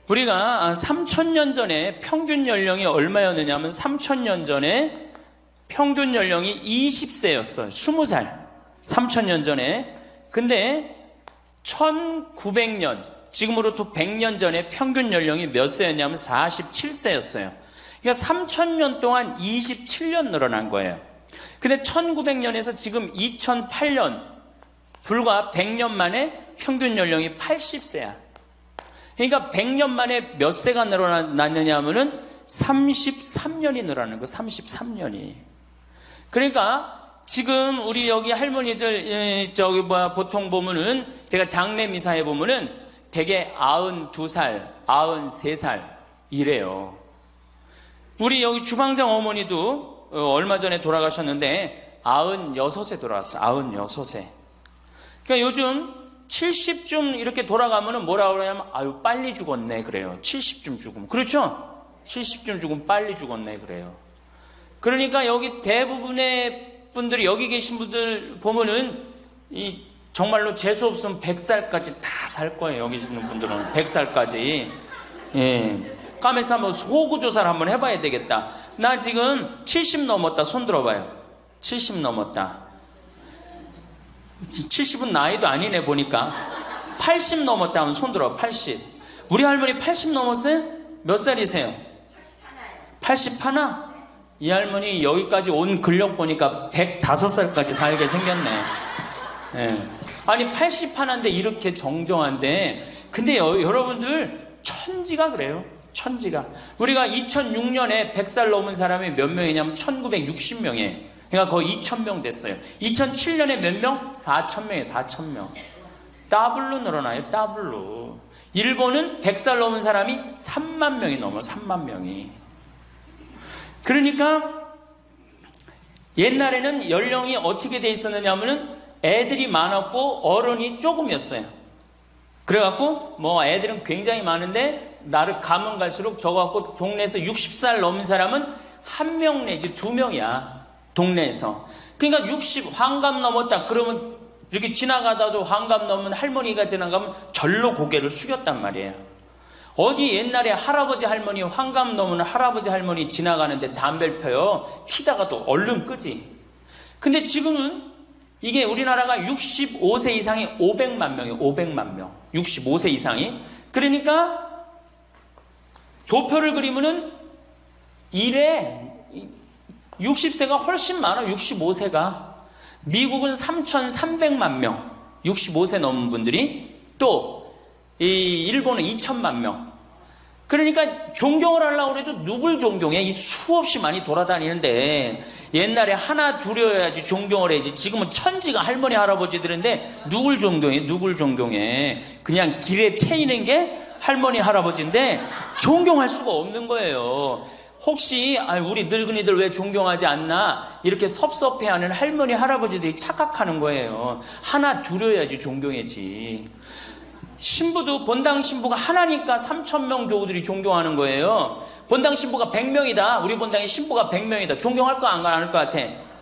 우리가 3,000년 전에 평균 연령이 얼마였느냐 하면 3,000년 전에 평균 연령이 20세였어요. 20살. 3,000년 전에. 근데 1900년, 지금으로부터 100년 전에 평균 연령이 몇 세였냐면 47세였어요. 그러니까 3,000년 동안 27년 늘어난 거예요. 근데 1900년에서 지금 2008년, 불과 100년 만에 평균 연령이 80세야. 그러니까 100년 만에 몇 세가 늘어났느냐 하면은 33년이 늘어나는 거, 33년이. 그러니까 지금 우리 여기 할머니들, 보통 보면은, 제가 장례 미사에 보면은 대개 92살, 93살 이래요. 우리 여기 주방장 어머니도 얼마 전에 돌아가셨는데 96세 돌아갔어요. 96세. 그러니까 요즘 70쯤 이렇게 돌아가면은 뭐라 그러냐면 아유 빨리 죽었네 그래요. 70쯤 죽으면. 그렇죠? 70쯤 죽으면 빨리 죽었네 그래요. 그러니까 여기 대부분의 분들이, 여기 계신 분들 보면은 이 정말로 재수 없으면 100살까지 다 살 거예요. 여기 있는 분들은 100살까지. 예. 까매서 한번 소구조사를 한번 해봐야 되겠다. 나 지금 70 넘었다. 손 들어봐요. 70 넘었다. 70은 나이도 아니네 보니까. 80 넘었다 하면 손 들어. 80. 우리 할머니 80 넘었어요? 몇 살이세요? 81? 이 할머니 여기까지 온 근력 보니까 105살까지 살게 생겼네. 예. 아니 81인데 이렇게 정정한데, 근데 여러분들 천지가 그래요. 천지가. 우리가 2006년에 100살 넘은 사람이 몇 명이냐면 1960명이에요. 그러니까 거의 2,000명 됐어요. 2007년에 몇 명? 4,000명이에요. 4,000명. 더블로 늘어나요. 더블로. 일본은 100살 넘은 사람이 3만 명이 넘어요. 3만 명이. 그러니까 옛날에는 연령이 어떻게 돼 있었느냐 하면은 애들이 많았고 어른이 조금이었어요. 그래갖고 뭐 애들은 굉장히 많은데 나를 가면 갈수록 적어갖고 동네에서 60살 넘은 사람은 1명 내지 2명이야. 동네에서. 그러니까 60 환갑 넘었다 그러면 이렇게 지나가다도 환갑 넘은 할머니가 지나가면 절로 고개를 숙였단 말이에요. 어디 옛날에 할아버지 할머니, 환갑 넘은 할아버지 할머니 지나가는데 담배를 펴요. 피다가도 얼른 끄지. 근데 지금은 이게 우리나라가 65세 이상이 500만 명이에요. 500만 명. 65세 이상이. 그러니까 도표를 그리면은 이래 60세가 훨씬 많아. 65세가. 미국은 3,300만 명. 65세 넘은 분들이. 또 이 일본은 2천만 명. 그러니까 존경을 하려고 해도 누굴 존경해? 이 수없이 많이 돌아다니는데 옛날에 하나 둘이어야지 존경을 해야지. 지금은 천지가 할머니 할아버지들인데 누굴 존경해? 누굴 존경해? 그냥 길에 채이는 게 할머니 할아버지인데 존경할 수가 없는 거예요. 혹시 우리 늙은이들 왜 존경하지 않나 이렇게 섭섭해하는 할머니 할아버지들이 착각하는 거예요. 하나 둘이어야지 존경해지. 신부도 본당 신부가 하나니까 3,000명 교우들이 존경하는 거예요. 본당 신부가 100명이다. 우리 본당에 신부가 100명이다. 존경할 거 안 할 것 같아.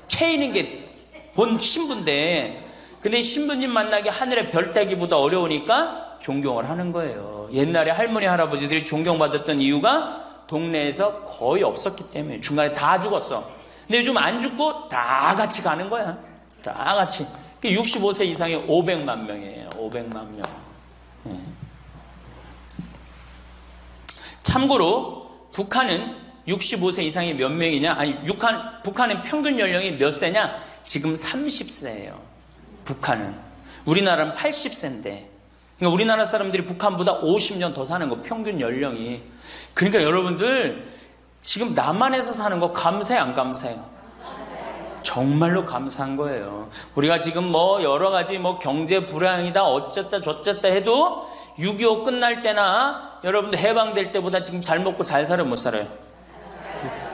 채이는 게 본 신부인데, 근데 신부님 만나기 하늘의 별 따기보다 어려우니까 존경을 하는 거예요. 옛날에 할머니 할아버지들이 존경받았던 이유가 동네에서 거의 없었기 때문에. 중간에 다 죽었어. 근데 요즘 안 죽고 다 같이 가는 거야. 다 같이. 65세 이상이 500만 명이에요. 500만 명. 참고로 북한은 65세 이상이 몇 명이냐? 아니, 북한은 평균 연령이 몇 세냐? 지금 30세예요. 북한은. 우리나라는 80세인데. 그러니까 우리나라 사람들이 북한보다 50년 더 사는 거, 평균 연령이. 그러니까 여러분들 지금 남한에서 사는 거 감사해 안 감사해요? 정말로 감사한 거예요. 우리가 지금 뭐 여러 가지 뭐 경제 불황이다 어쨌다 저쨌다 해도 6.25 끝날 때나 여러분들 해방될 때보다 지금 잘 먹고 잘 살아요, 못 살아요?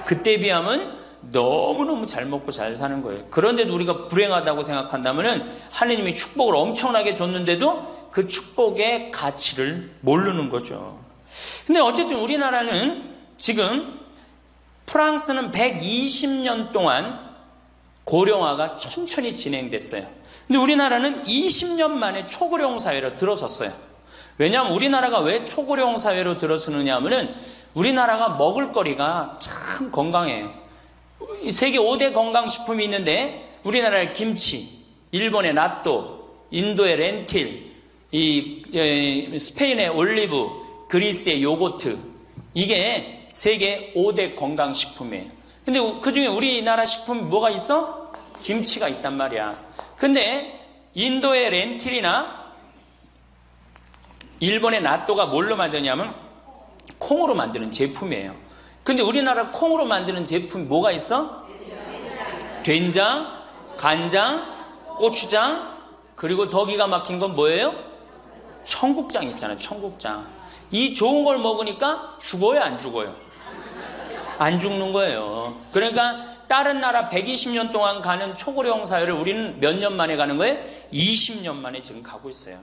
그때에 비하면 너무너무 잘 먹고 잘 사는 거예요. 그런데도 우리가 불행하다고 생각한다면은 하느님이 축복을 엄청나게 줬는데도 그 축복의 가치를 모르는 거죠. 근데 어쨌든 우리나라는 지금 프랑스는 120년 동안 고령화가 천천히 진행됐어요. 근데 우리나라는 20년 만에 초고령 사회로 들어섰어요. 왜냐하면 우리나라가 왜 초고령 사회로 들어서느냐 하면은 우리나라가 먹을거리가 참 건강해요. 세계 5대 건강식품이 있는데 우리나라의 김치, 일본의 나또, 인도의 렌틸, 스페인의 올리브, 그리스의 요거트, 이게 세계 5대 건강식품이에요. 근데 그 중에 우리나라 식품이 뭐가 있어? 김치가 있단 말이야. 근데 인도의 렌틸이나 일본의 나또가 뭘로 만드냐면 콩으로 만드는 제품이에요. 근데 우리나라 콩으로 만드는 제품이 뭐가 있어? 된장, 간장, 고추장, 그리고 더 기가 막힌 건 뭐예요? 청국장 있잖아요. 청국장. 이 좋은 걸 먹으니까 죽어요, 안 죽어요? 안 죽는 거예요. 그러니까 다른 나라 120년 동안 가는 초고령 사회를 우리는 몇 년 만에 가는 거예요? 20년 만에 지금 가고 있어요.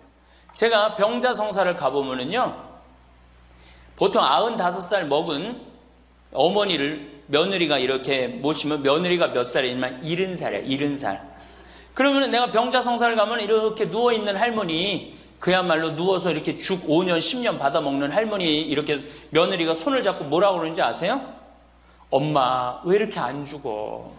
제가 병자성사를 가보면은요, 보통 95살 먹은 어머니를 며느리가 이렇게 모시면 며느리가 몇 살이냐면 70살이야, 70살. 그러면 내가 병자성사를 가면 이렇게 누워있는 할머니, 그야말로 누워서 이렇게 죽 5년, 10년 받아먹는 할머니, 이렇게 며느리가 손을 잡고 뭐라고 그러는지 아세요? 엄마, 왜 이렇게 안 죽어?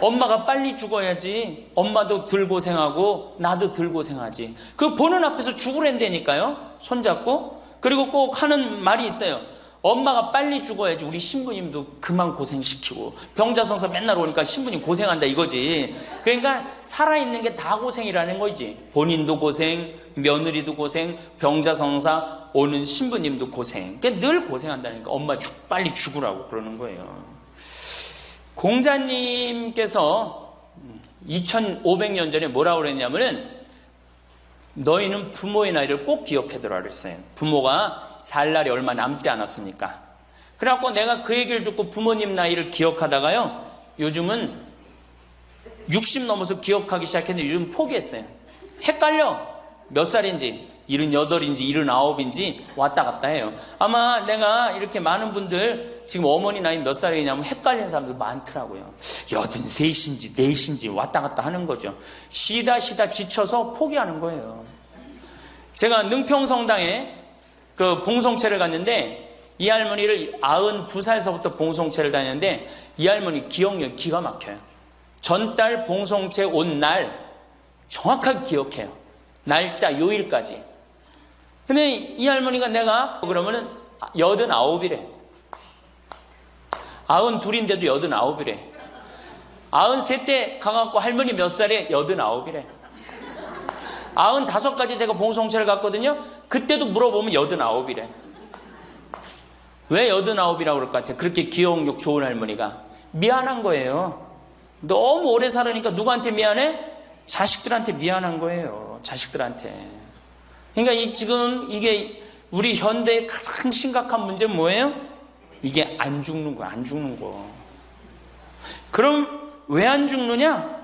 엄마가 빨리 죽어야지. 엄마도 덜 고생하고 나도 덜 고생하지. 그 보는 앞에서 죽으랜다니까요. 손잡고. 그리고 꼭 하는 말이 있어요. 엄마가 빨리 죽어야지 우리 신부님도 그만 고생시키고. 병자성사 맨날 오니까 신부님 고생한다 이거지. 그러니까 살아있는 게 다 고생이라는 거지. 본인도 고생, 며느리도 고생, 병자성사 오는 신부님도 고생. 그러니까 늘 고생한다니까. 엄마 빨리 죽으라고 그러는 거예요. 공자님께서 2500년 전에 뭐라고 그랬냐면은 너희는 부모의 나이를 꼭 기억해두라 그랬어요. 부모가 살 날이 얼마 남지 않았으니까. 그래갖고 내가 그 얘기를 듣고 부모님 나이를 기억하다가요, 요즘은 60 넘어서 기억하기 시작했는데 요즘 포기했어요. 헷갈려. 몇 살인지 78인지 79인지 왔다 갔다 해요. 아마 내가 이렇게 많은 분들 지금 어머니 나이 몇 살이냐면 헷갈리는 사람들 많더라고요. 83인지 4인지 왔다 갔다 하는 거죠. 쉬다 지쳐서 포기하는 거예요. 제가 능평성당에 그 봉송체를 갔는데 이 할머니를 92살서부터 봉송체를 다녔는데 이 할머니 기억력 기가 막혀요. 전달 봉송체 온 날 정확하게 기억해요. 날짜 요일까지. 근데 이 할머니가 내가 그러면은 89이래. 92인데도 89이래. 93때 가갖고 할머니 몇 살에 89이래. 95까지 제가 봉송체를 갔거든요. 그때도 물어보면 89이래. 왜 89이라고 그럴 것 같아? 그렇게 기억력 좋은 할머니가. 미안한 거예요. 너무 오래 살으니까 누구한테 미안해? 자식들한테 미안한 거예요. 자식들한테. 그러니까 지금 이게 우리 현대의 가장 심각한 문제는 뭐예요? 이게 안 죽는 거야. 안 죽는 거. 그럼 왜 안 죽느냐?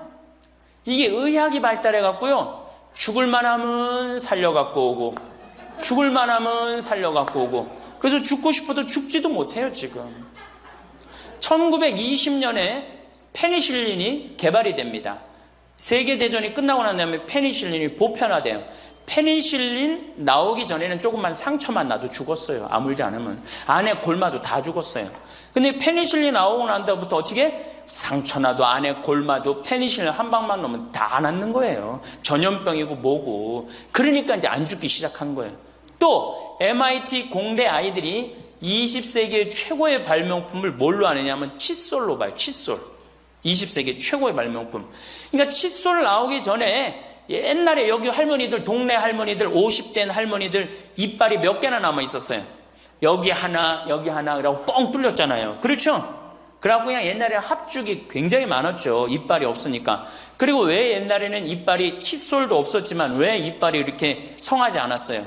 이게 의학이 발달해 갖고요. 죽을 만하면 살려 갖고 오고 죽을 만하면 살려 갖고 오고 그래서 죽고 싶어도 죽지도 못해요. 지금 1920년에 페니실린이 개발이 됩니다. 세계대전이 끝나고 난 다음에 페니실린이 보편화돼요. 페니실린 나오기 전에는 조금만 상처만 나도 죽었어요. 아물지 않으면. 안에 골마도 다 죽었어요. 근데 페니실린 나오고 난 다음부터 어떻게? 상처 나도 안에 골마도 페니실린 한 방만 넣으면 다 낫는 거예요. 전염병이고 뭐고. 그러니까 이제 안 죽기 시작한 거예요. 또 MIT 공대 아이들이 20세기의 최고의 발명품을 뭘로 아느냐면 칫솔로 봐요. 칫솔. 20세기 최고의 발명품. 그러니까 칫솔 나오기 전에 옛날에 여기 할머니들, 동네 할머니들, 50된 할머니들 이빨이 몇 개나 남아 있었어요. 여기 하나, 그러고 뻥 뚫렸잖아요. 그렇죠? 그래갖고 그냥 옛날에 합죽이 굉장히 많았죠. 이빨이 없으니까. 그리고 왜 옛날에는 이빨이 칫솔도 없었지만 왜 이빨이 이렇게 성하지 않았어요?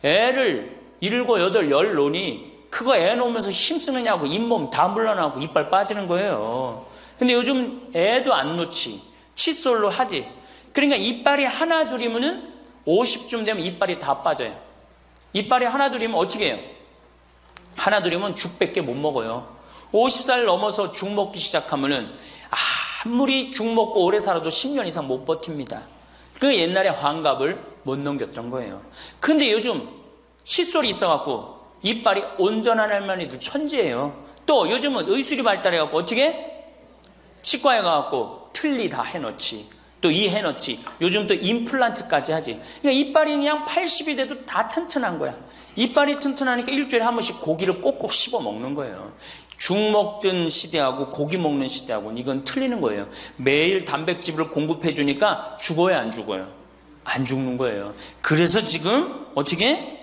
애를 7, 8, 10 놓으니 그거 애 놓으면서 힘쓰느냐고 잇몸 다 물러나고 이빨 빠지는 거예요. 근데 요즘 애도 안 놓지. 칫솔로 하지. 그러니까 이빨이 하나 둘이면은 50쯤 되면 이빨이 다 빠져요. 이빨이 하나 둘이면 어떻게 해요? 하나 드리면 죽밖에 못 먹어요. 50살 넘어서 죽 먹기 시작하면은 아무리 죽 먹고 오래 살아도 10년 이상 못 버팁니다. 그 옛날에 환갑을 못 넘겼던 거예요. 근데 요즘 칫솔이 있어갖고 이빨이 온전한 할머니들 천지예요. 또 요즘은 의술이 발달해갖고 어떻게? 치과에 가갖고 틀니 다 해놓지. 또 이 해놓지. 요즘 또 임플란트까지 하지. 그러니까 이빨이 그냥 80이 돼도 다 튼튼한 거야. 이빨이 튼튼하니까 일주일에 한 번씩 고기를 꼭꼭 씹어 먹는 거예요. 죽 먹던 시대하고 고기 먹는 시대하고는 이건 틀리는 거예요. 매일 단백질을 공급해 주니까 죽어요, 안 죽어요? 안 죽는 거예요. 그래서 지금 어떻게?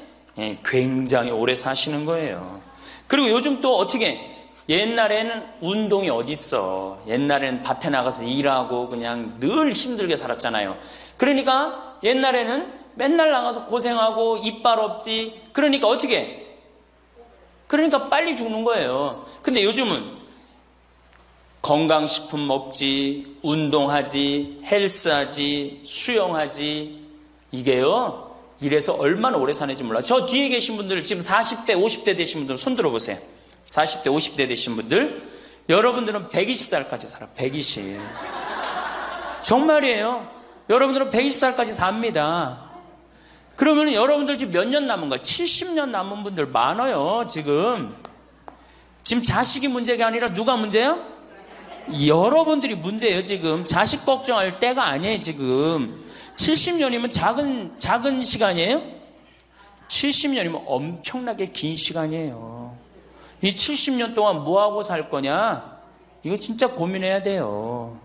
굉장히 오래 사시는 거예요. 그리고 요즘 또 어떻게? 옛날에는 운동이 어딨어. 옛날에는 밭에 나가서 일하고 그냥 늘 힘들게 살았잖아요. 그러니까 옛날에는 맨날 나가서 고생하고 이빨 없지. 그러니까 어떻게? 그러니까 빨리 죽는 거예요. 근데 요즘은 건강식품 먹지, 운동하지, 헬스하지, 수영하지. 이게요, 이래서 얼마나 오래 사는지 몰라. 저 뒤에 계신 분들, 지금 40대, 50대 되신 분들 손 들어보세요. 40대, 50대 되신 분들, 여러분들은 120살까지 살아. 120. 정말이에요. 여러분들은 120살까지 삽니다. 그러면 여러분들 지금 몇 년 남은 거야? 70년 남은 분들 많아요, 지금. 지금 자식이 문제가 아니라 누가 문제예요? 여러분들이 문제예요, 지금. 자식 걱정할 때가 아니에요, 지금. 70년이면 작은 시간이에요? 70년이면 엄청나게 긴 시간이에요. 이 70년 동안 뭐하고 살 거냐? 이거 진짜 고민해야 돼요.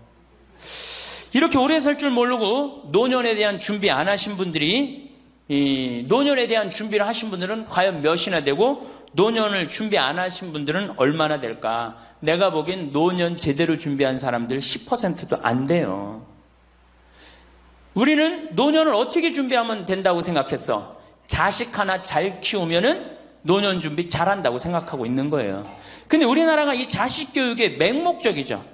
이렇게 오래 살 줄 모르고 노년에 대한 준비 안 하신 분들이, 이 노년에 대한 준비를 하신 분들은 과연 몇이나 되고, 노년을 준비 안 하신 분들은 얼마나 될까? 내가 보기엔 노년 제대로 준비한 사람들 10%도 안 돼요. 우리는 노년을 어떻게 준비하면 된다고 생각했어? 자식 하나 잘 키우면은 노년 준비 잘한다고 생각하고 있는 거예요. 근데 우리나라가 이 자식 교육의 맹목적이죠.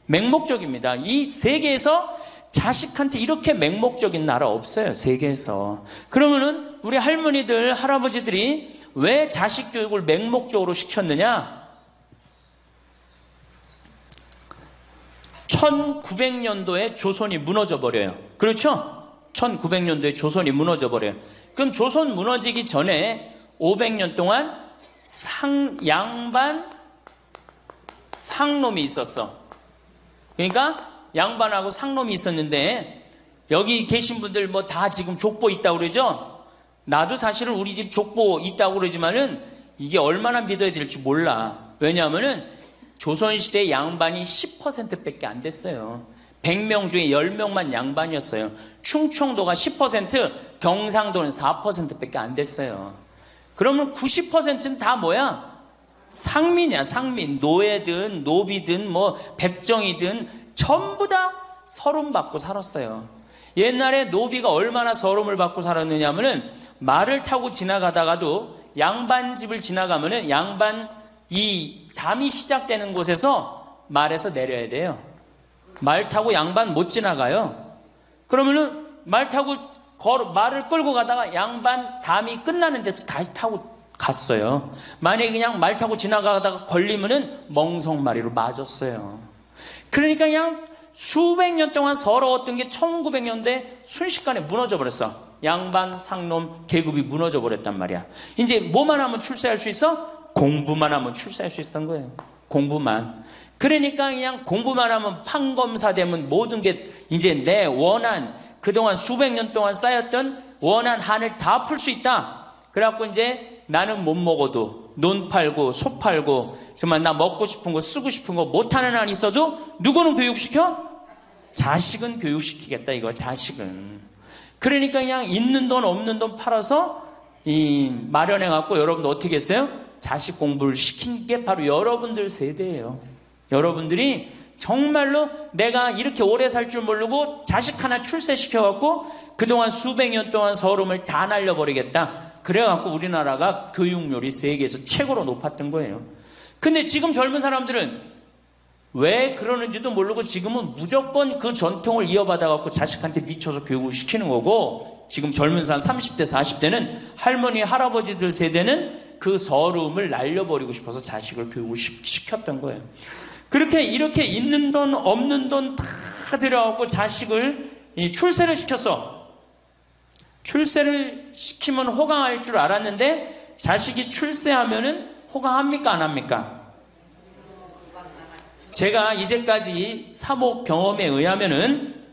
맹목적입니다. 이 세계에서 자식한테 이렇게 맹목적인 나라 없어요. 세계에서. 그러면은 우리 할머니들, 할아버지들이 왜 자식 교육을 맹목적으로 시켰느냐? 1900년도에 조선이 무너져 버려요. 그렇죠? 1900년도에 조선이 무너져 버려요. 그럼 조선 무너지기 전에 500년 동안 양반 상놈이 있었어. 그러니까 양반하고 상놈이 있었는데, 여기 계신 분들 뭐 다 지금 족보 있다고 그러죠? 나도 사실은 우리 집 족보 있다고 그러지만은 이게 얼마나 믿어야 될지 몰라. 왜냐하면은 조선시대 양반이 10%밖에 안 됐어요. 100명 중에 10명만 양반이었어요. 충청도가 10%, 경상도는 4%밖에 안 됐어요. 그러면 90%는 다 뭐야? 상민이야, 상민. 노예든 노비든 뭐 백정이든 전부 다 서름 받고 살았어요. 옛날에 노비가 얼마나 서름을 받고 살았느냐면은 말을 타고 지나가다가도 양반 집을 지나가면은 양반 이 담이 시작되는 곳에서 말에서 내려야 돼요. 말 타고 양반 못 지나가요. 그러면은 말을 끌고 가다가 양반 담이 끝나는 데서 다시 타고 갔어요. 만약에 그냥 말 타고 지나가다가 걸리면은 멍석마리로 맞았어요. 그러니까 그냥 수백 년 동안 서러웠던 게 1900년대 순식간에 무너져 버렸어. 양반, 상놈, 계급이 무너져 버렸단 말이야. 이제 뭐만 하면 출세할 수 있어? 공부만 하면 출세할 수 있었던 거예요. 공부만. 그러니까 그냥 공부만 하면 판검사 되면 모든 게 이제 내 원한, 그동안 수백 년 동안 쌓였던 원한 한을 다 풀 수 있다. 그래갖고 이제 나는 못 먹어도 논 팔고 소 팔고 정말 나 먹고 싶은 거 쓰고 싶은 거 못하는 한 있어도 누구는 교육시켜? 자식은 교육시키겠다 이거. 자식은. 그러니까 그냥 있는 돈 없는 돈 팔아서 마련해갖고 여러분들 어떻게 했어요? 자식 공부를 시킨 게 바로 여러분들 세대예요. 여러분들이 정말로 내가 이렇게 오래 살 줄 모르고 자식 하나 출세시켜갖고 그동안 수백 년 동안 서름을 다 날려버리겠다. 그래갖고 우리나라가 교육률이 세계에서 최고로 높았던 거예요. 근데 지금 젊은 사람들은 왜 그러는지도 모르고 지금은 무조건 그 전통을 이어받아갖고 자식한테 미쳐서 교육을 시키는 거고, 지금 젊은 사람 30대, 40대는 할머니, 할아버지들 세대는 그 서러움을 날려버리고 싶어서 자식을 교육을 시켰던 거예요. 그렇게 이렇게 있는 돈 없는 돈 다 들여갖고 자식을 출세를 시켰어. 출세를 시키면 호강할 줄 알았는데 자식이 출세하면은 호강합니까 안 합니까? 제가 이제까지 사목 경험에 의하면은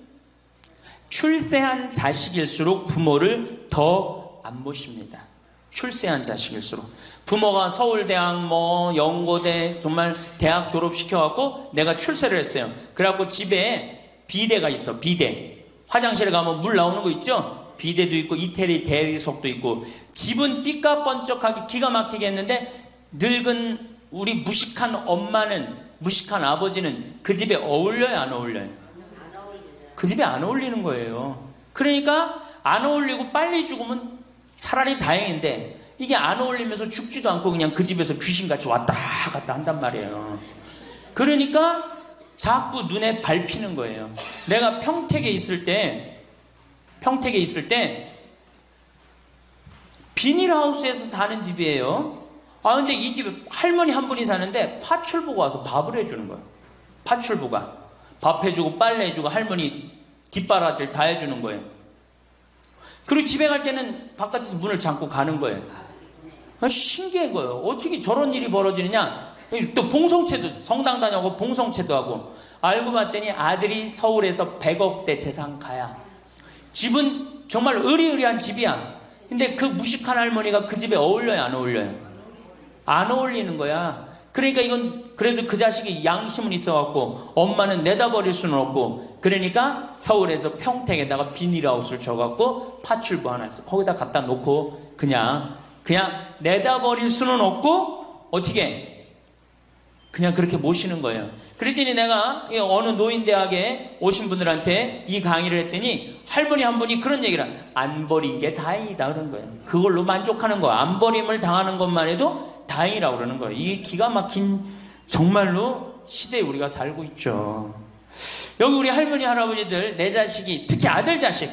출세한 자식일수록 부모를 더 안 모십니다. 출세한 자식일수록. 부모가 서울대학 연고대 정말 대학 졸업시켜갖고 내가 출세를 했어요. 그래갖고 집에 비데가 있어. 비데. 화장실에 가면 물 나오는 거 있죠? 비데도 있고 이태리 대리석도 있고. 집은 삐까번쩍하게 기가 막히게 했는데 늙은 우리 무식한 엄마는, 무식한 아버지는 그 집에 어울려요 안 어울려요? 그 집에 안 어울리는 거예요. 그러니까 안 어울리고 빨리 죽으면 차라리 다행인데 이게 안 어울리면서 죽지도 않고 그냥 그 집에서 귀신같이 왔다 갔다 한단 말이에요. 그러니까 자꾸 눈에 밟히는 거예요. 내가 평택에 있을 때 비닐하우스에서 사는 집이에요. 근데 이 집에 할머니 한 분이 사는데 파출부가 와서 밥을 해주는 거예요. 파출부가 밥 해주고 빨래 해주고 할머니 뒷바라지를 다 해주는 거예요. 그리고 집에 갈 때는 바깥에서 문을 잠고 가는 거예요. 신기한 거예요. 어떻게 저런 일이 벌어지느냐. 또 봉송체도, 성당 다녀고 봉송체도 하고. 알고 봤더니 아들이 서울에서 100억대 재산가야. 집은 정말 으리으리한 집이야. 근데 그 무식한 할머니가 그 집에 어울려요 안 어울려요? 안 어울리는 거야. 그러니까 이건 그래도 그 자식이 양심은 있어갖고 엄마는 내다버릴 수는 없고, 그러니까 서울에서 평택에다가 비닐하우스를 져갖고 파출부 하나 있어. 거기다 갖다 놓고 그냥 내다버릴 수는 없고 어떻게 그냥 그렇게 모시는 거예요. 그랬더니 내가 어느 노인대학에 오신 분들한테 이 강의를 했더니 할머니 한 분이 그런 얘기를 안 버린 게 다행이다 그러는 거예요. 그걸로 만족하는 거야. 안 버림을 당하는 것만 해도 다행이라고 그러는 거예요. 이게 기가 막힌 정말로 시대에 우리가 살고 있죠. 여기 우리 할머니 할아버지들 내 자식이, 특히 아들 자식,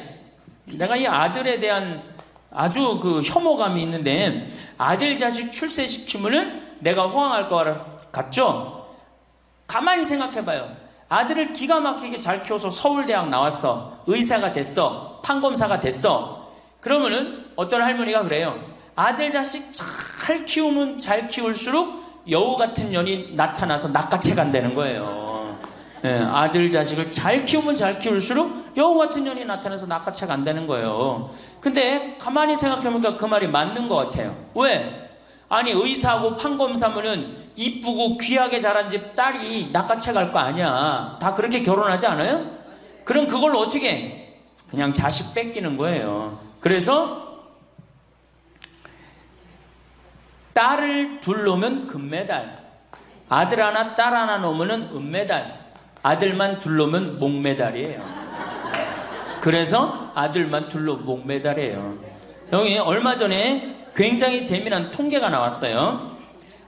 내가 이 아들에 대한 아주 그 혐오감이 있는데, 아들 자식 출세시키면은 내가 호강할 것 같죠? 가만히 생각해봐요. 아들을 기가 막히게 잘 키워서 서울대학 나왔어. 의사가 됐어. 판검사가 됐어. 그러면은 어떤 할머니가 그래요. 아들 자식 잘 키우면 잘 키울수록 여우 같은 년이 나타나서 낚아채 간다는 거예요. 아들 자식을 잘 키우면 잘 키울수록 여우 같은 년이 나타나서 낚아채 간다는 거예요. 근데 가만히 생각해보니까 그 말이 맞는 것 같아요. 왜? 아니 의사하고 판검사면은 이쁘고 귀하게 자란 집 딸이 낚아채 갈 거 아니야. 다 그렇게 결혼하지 않아요? 그럼 그걸 어떻게 해? 그냥 자식 뺏기는 거예요. 그래서 딸을 둘 놓으면 금메달, 아들 하나 딸 하나 놓으면 은메달, 아들만 둘 놓으면 목메달이에요. 그래서 아들만 둘 놓으면 목메달이에요. 여기 얼마 전에 굉장히 재미난 통계가 나왔어요.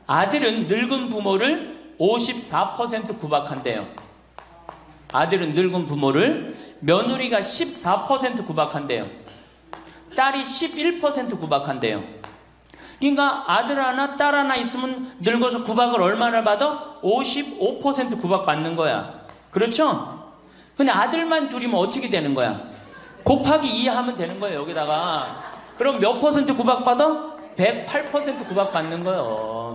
아들은 늙은 부모를 54% 구박한대요. 아들은 늙은 부모를, 며느리가 14% 구박한대요. 딸이 11% 구박한대요. 그러니까 아들 하나 딸 하나 있으면 늙어서 구박을 얼마나 받아? 55% 구박 받는 거야. 그렇죠? 근데 아들만 둘이면 어떻게 되는 거야? 곱하기 2 하면 되는 거예요. 여기다가. 그럼 몇 퍼센트 구박 받아? 108% 구박 받는 거예요.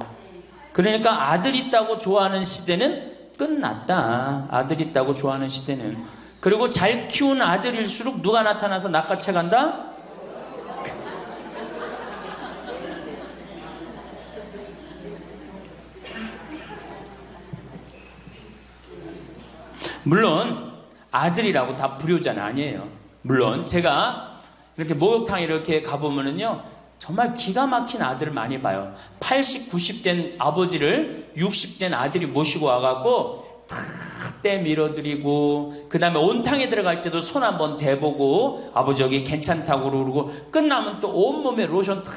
그러니까 아들 있다고 좋아하는 시대는 끝났다. 아들 있다고 좋아하는 시대는. 그리고 잘 키운 아들일수록 누가 나타나서 낚아채 간다? 물론 아들이라고 다 불효자는 아니에요. 물론 제가 이렇게 목욕탕 이렇게 가보면은요 정말 기가 막힌 아들을 많이 봐요. 80, 90된 아버지를 60된 아들이 모시고 와갖고 다 떼밀어드리고, 그 다음에 온탕에 들어갈 때도 손 한번 대보고 아버지 여기 괜찮다고 그러고, 끝나면 또 온몸에 로션 다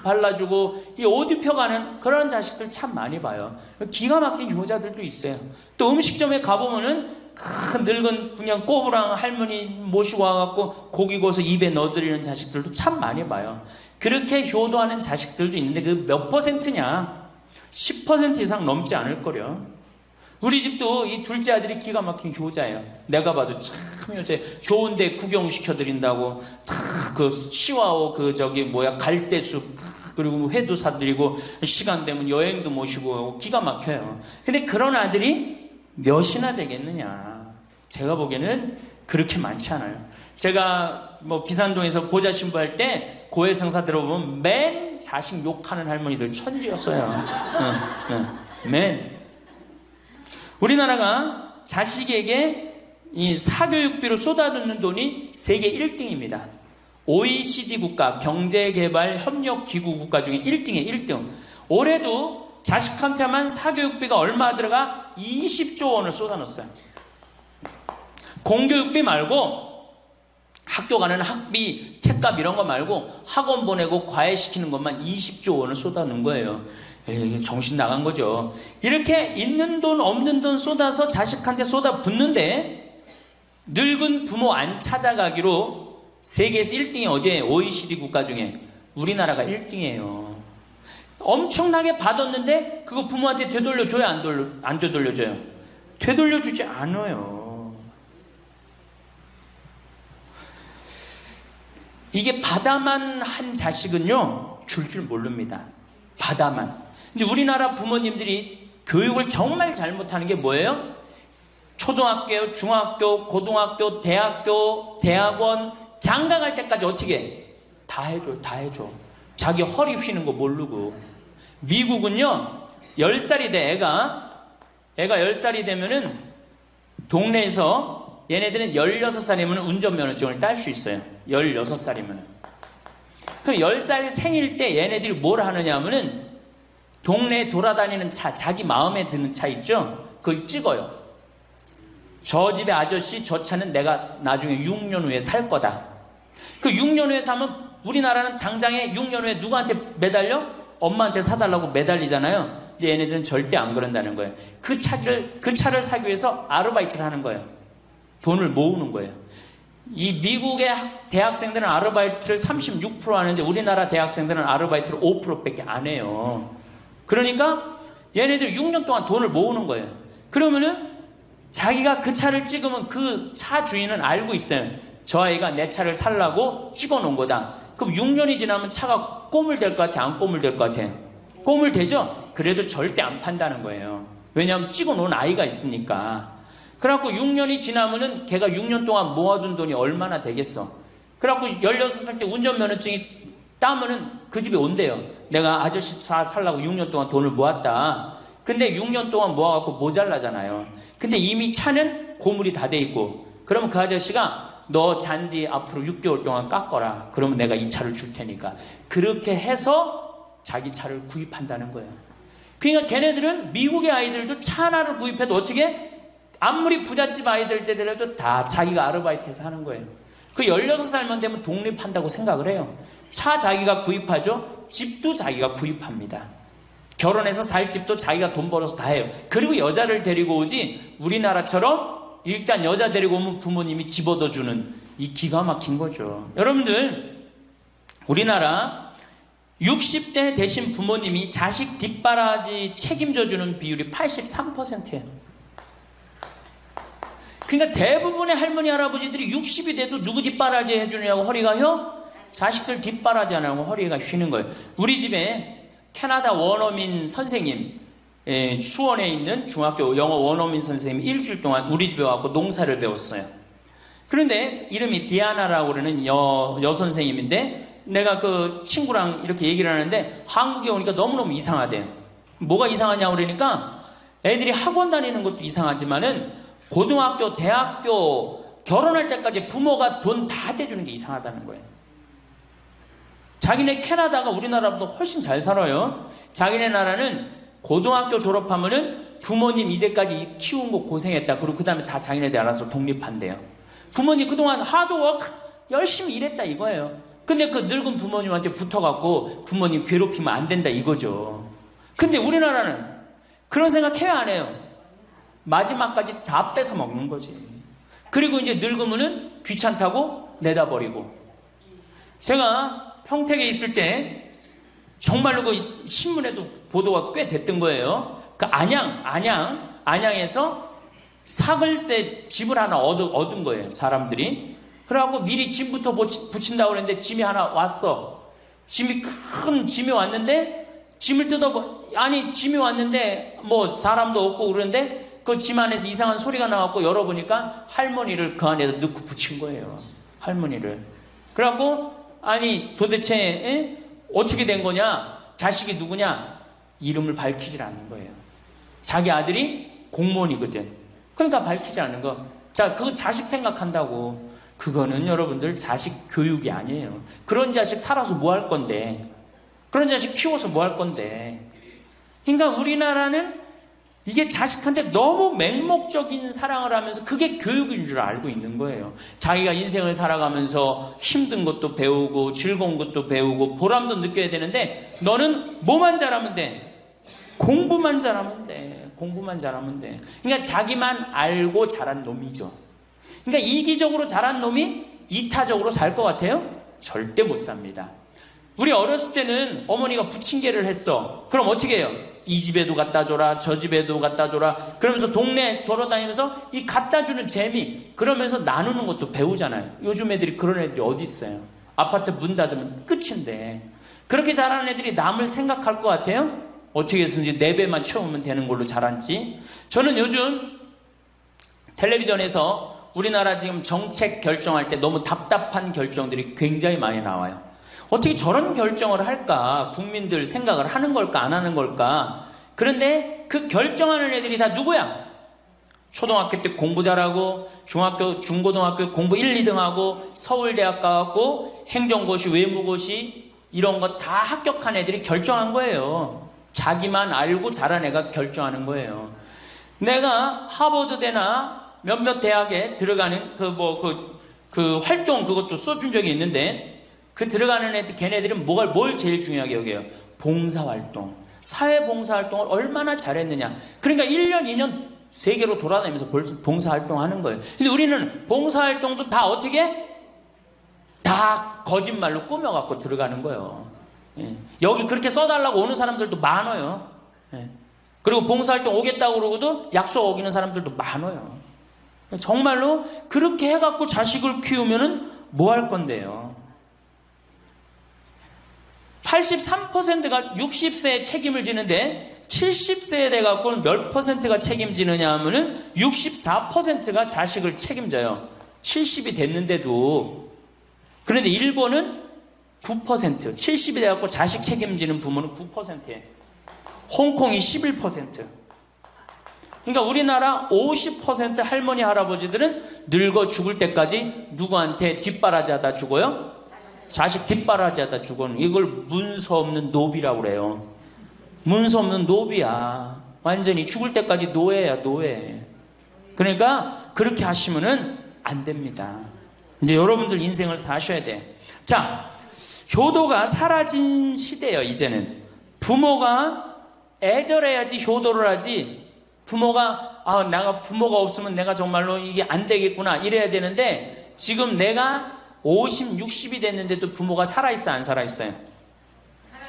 발라주고 이 옷 입혀가는 그런 자식들 참 많이 봐요. 기가 막힌 효자들도 있어요. 또 음식점에 가보면은 큰 늙은 그냥 꼬부랑 할머니 모시고 와갖고 고기 구워서 입에 넣어드리는 자식들도 참 많이 봐요. 그렇게 효도하는 자식들도 있는데 그 몇 %냐? 10% 이상 넘지 않을 거려. 우리 집도 이 둘째 아들이 기가 막힌 효자예요. 내가 봐도 참 요새 좋은데 구경시켜드린다고 다 그 시와오 갈대숲 그리고 회도 사드리고 시간 되면 여행도 모시고 기가 막혀요. 근데 그런 아들이 몇이나 되겠느냐? 제가 보기에는 그렇게 많지 않아요. 제가 비산동에서 보좌 신부할 때 고해성사 들어보면 맨 자식 욕하는 할머니들 천지였어요. 맨. 우리나라가 자식에게 이 사교육비로 쏟아붓는 돈이 세계 1등입니다. OECD 국가, 경제개발협력기구 국가 중에 1등이에요. 1등. 올해도 자식한테만 사교육비가 얼마 들어가? 20조 원을 쏟아넣었어요. 공교육비 말고 학교 가는 학비, 책값 이런 거 말고 학원 보내고 과외시키는 것만 20조 원을 쏟아넣은 거예요. 정신 나간 거죠. 이렇게 있는 돈 없는 돈 쏟아서 자식한테 쏟아붓는데 늙은 부모 안 찾아가기로 세계에서 1등이 어디에? OECD 국가 중에 우리나라가 1등이에요. 엄청나게 받았는데 그거 부모한테 되돌려줘요? 안 되돌려줘요? 되돌려주지 않아요. 이게 받아만 한 자식은요 줄 모릅니다. 받아만. 근데 우리나라 부모님들이 교육을 정말 잘못하는 게 뭐예요? 초등학교, 중학교, 고등학교, 대학교, 대학원 장가 갈 때까지 어떻게 해? 다 해줘. 자기 허리 휘는 거 모르고. 미국은요 10살이 돼 애가 10살이 되면은 동네에서 얘네들은 16살이면 운전면허증을 딸 수 있어요. 16살이면. 그럼 10살 생일 때 얘네들이 뭘 하느냐 하면은 동네에 돌아다니는 차, 자기 마음에 드는 차 있죠? 그걸 찍어요. 저 집의 아저씨 저 차는 내가 나중에 6년 후에 살 거다. 그 6년 후에 사면 우리나라는 당장에 6년 후에 누구한테 매달려? 엄마한테 사달라고 매달리잖아요. 근데 얘네들은 절대 안 그런다는 거예요. 그 차를 사기 위해서 아르바이트를 하는 거예요. 돈을 모으는 거예요. 이 미국의 대학생들은 아르바이트를 36% 하는데 우리나라 대학생들은 아르바이트를 5%밖에 안 해요. 그러니까 얘네들 6년 동안 돈을 모으는 거예요. 그러면은 자기가 그 차를 찍으면 그 차 주인은 알고 있어요. 저 아이가 내 차를 살라고 찍어놓은 거다. 그럼 6년이 지나면 차가 꼬물될 것 같아? 안 꼬물될 것 같아? 꼬물되죠? 그래도 절대 안 판다는 거예요. 왜냐하면 찍어놓은 아이가 있으니까. 그래갖고 6년이 지나면은 걔가 6년 동안 모아둔 돈이 얼마나 되겠어. 그래갖고 16살 때 운전면허증이 따면은 그 집에 온대요. 내가 아저씨 차 살라고 6년 동안 돈을 모았다. 근데 6년 동안 모아갖고 모자라잖아요. 근데 이미 차는 고물이 다 돼 있고 그러면 그 아저씨가 너 잔디 앞으로 6개월 동안 깎어라. 그러면 내가 이 차를 줄 테니까. 그렇게 해서 자기 차를 구입한다는 거예요. 그러니까 걔네들은 미국의 아이들도 차 하나를 구입해도 어떻게? 아무리 부잣집 아이들 때더라도 다 자기가 아르바이트해서 하는 거예요. 그 16살만 되면 독립한다고 생각을 해요. 차 자기가 구입하죠. 집도 자기가 구입합니다. 결혼해서 살 집도 자기가 돈 벌어서 다 해요. 그리고 여자를 데리고 오지 우리나라처럼 일단 여자 데리고 오면 부모님이 집 얻어주는 이 기가 막힌 거죠. 여러분들 우리나라 60대 되신 부모님이 자식 뒷바라지 책임져주는 비율이 83%예요. 그러니까 대부분의 할머니 할아버지들이 60이 돼도 누구 뒷바라지 해주느냐고 허리가 휘어? 자식들 뒷바라지 안 하고 허리가 쉬는 거예요. 우리 집에 캐나다 원어민 선생님 수원에 있는 중학교 영어 원어민 선생님이 일주일 동안 우리 집에 와서 농사를 배웠어요. 그런데 이름이 디아나라고 그러는 여선생님인데 내가 그 친구랑 이렇게 얘기를 하는데 한국에 오니까 너무너무 이상하대요. 뭐가 이상하냐고 그러니까 애들이 학원 다니는 것도 이상하지만은 고등학교, 대학교 결혼할 때까지 부모가 돈 다 대주는 게 이상하다는 거예요. 자기네 캐나다가 우리나라보다 훨씬 잘 살아요. 자기네 나라는 고등학교 졸업하면은 부모님 이제까지 키운 거 고생했다. 그리고 그 다음에 다 자기네들 알아서 독립한대요. 부모님 그동안 하드워크 열심히 일했다 이거예요. 근데 그 늙은 부모님한테 붙어갖고 부모님 괴롭히면 안 된다 이거죠. 근데 우리나라는 그런 생각 해요 안 해요? 마지막까지 다 뺏어 먹는 거지. 그리고 이제 늙으면은 귀찮다고 내다 버리고. 제가 평택에 있을 때 정말로 그 신문에도 보도가 꽤 됐던 거예요. 그 안양에서 사글세 집을 하나 얻은 거예요, 사람들이. 그래갖고 미리 짐부터 붙인다고 그랬는데 짐이 하나 왔어. 큰 짐이 왔는데 짐을 짐이 왔는데 뭐 사람도 없고 그러는데 그 짐 안에서 이상한 소리가 나갖고 열어보니까 할머니를 그 안에다 넣고 붙인 거예요. 할머니를. 그래갖고 도대체 어떻게 된 거냐? 자식이 누구냐? 이름을 밝히질 않는 거예요. 자기 아들이 공무원이거든. 그러니까 밝히지 않는 거. 자, 그거 자식 생각한다고. 그거는 여러분들 자식 교육이 아니에요. 그런 자식 살아서 뭐 할 건데. 그런 자식 키워서 뭐 할 건데. 그러니까 우리나라는 이게 자식한테 너무 맹목적인 사랑을 하면서 그게 교육인 줄 알고 있는 거예요. 자기가 인생을 살아가면서 힘든 것도 배우고 즐거운 것도 배우고 보람도 느껴야 되는데 너는 뭐만 잘하면 돼? 공부만 잘하면 돼. 공부만 잘하면 돼. 그러니까 자기만 알고 자란 놈이죠. 그러니까 이기적으로 자란 놈이 이타적으로 살 것 같아요? 절대 못 삽니다. 우리 어렸을 때는 어머니가 부침개를 했어. 그럼 어떻게 해요? 이 집에도 갖다 줘라, 저 집에도 갖다 줘라. 그러면서 동네 돌아다니면서 이 갖다 주는 재미, 그러면서 나누는 것도 배우잖아요. 요즘 애들이 그런 애들이 어디 있어요? 아파트 문 닫으면 끝인데. 그렇게 자라는 애들이 남을 생각할 것 같아요? 어떻게 해서든지 4배만 채우면 되는 걸로 자랐지. 저는 요즘 텔레비전에서 우리나라 지금 정책 결정할 때 너무 답답한 결정들이 굉장히 많이 나와요. 어떻게 저런 결정을 할까? 국민들 생각을 하는 걸까? 안 하는 걸까? 그런데 그 결정하는 애들이 다 누구야? 초등학교 때 공부 잘하고 중학교, 중고등학교 공부 1, 2등 하고 서울대학 가갖고 행정고시, 외무고시 이런 거 다 합격한 애들이 결정한 거예요. 자기만 알고 자란 애가 결정하는 거예요. 내가 하버드대나 몇몇 대학에 들어가는 그 활동 그것도 써준 적이 있는데 그 들어가는 애들, 걔네들은 뭘 제일 중요하게 여겨요? 봉사활동. 사회봉사활동을 얼마나 잘했느냐. 그러니까 1년, 2년 세계로 돌아다니면서 봉사활동 하는 거예요. 근데 우리는 봉사활동도 다 어떻게? 다 거짓말로 꾸며갖고 들어가는 거예요. 예. 여기 그렇게 써달라고 오는 사람들도 많아요. 예. 그리고 봉사활동 오겠다고 그러고도 약속 어기는 사람들도 많아요. 정말로 그렇게 해갖고 자식을 키우면은 뭐 할 건데요? 83%가 60세에 책임을 지는데 70세에 돼갖고는 몇 퍼센트가 책임지느냐 하면은 64%가 자식을 책임져요. 70이 됐는데도. 그런데 일본은 9%, 70이 돼갖고 자식 책임지는 부모는 9%예요. 홍콩이 11%. 그러니까 우리나라 50% 할머니, 할아버지들은 늙어 죽을 때까지 누구한테 뒷바라지하다 죽어요? 자식 뒷바라지하다 죽어는 이걸 문서 없는 노비라고 그래요. 문서 없는 노비야. 완전히 죽을 때까지 노예야, 노예. 그러니까 그렇게 하시면은 안 됩니다. 이제 여러분들 인생을 사셔야 돼. 자, 효도가 사라진 시대예요, 이제는. 부모가 애절해야지 효도를 하지. 부모가 내가 부모가 없으면 내가 정말로 이게 안 되겠구나 이래야 되는데 지금 내가 50, 60이 됐는데도 부모가 살아있어요, 안 살아있어요?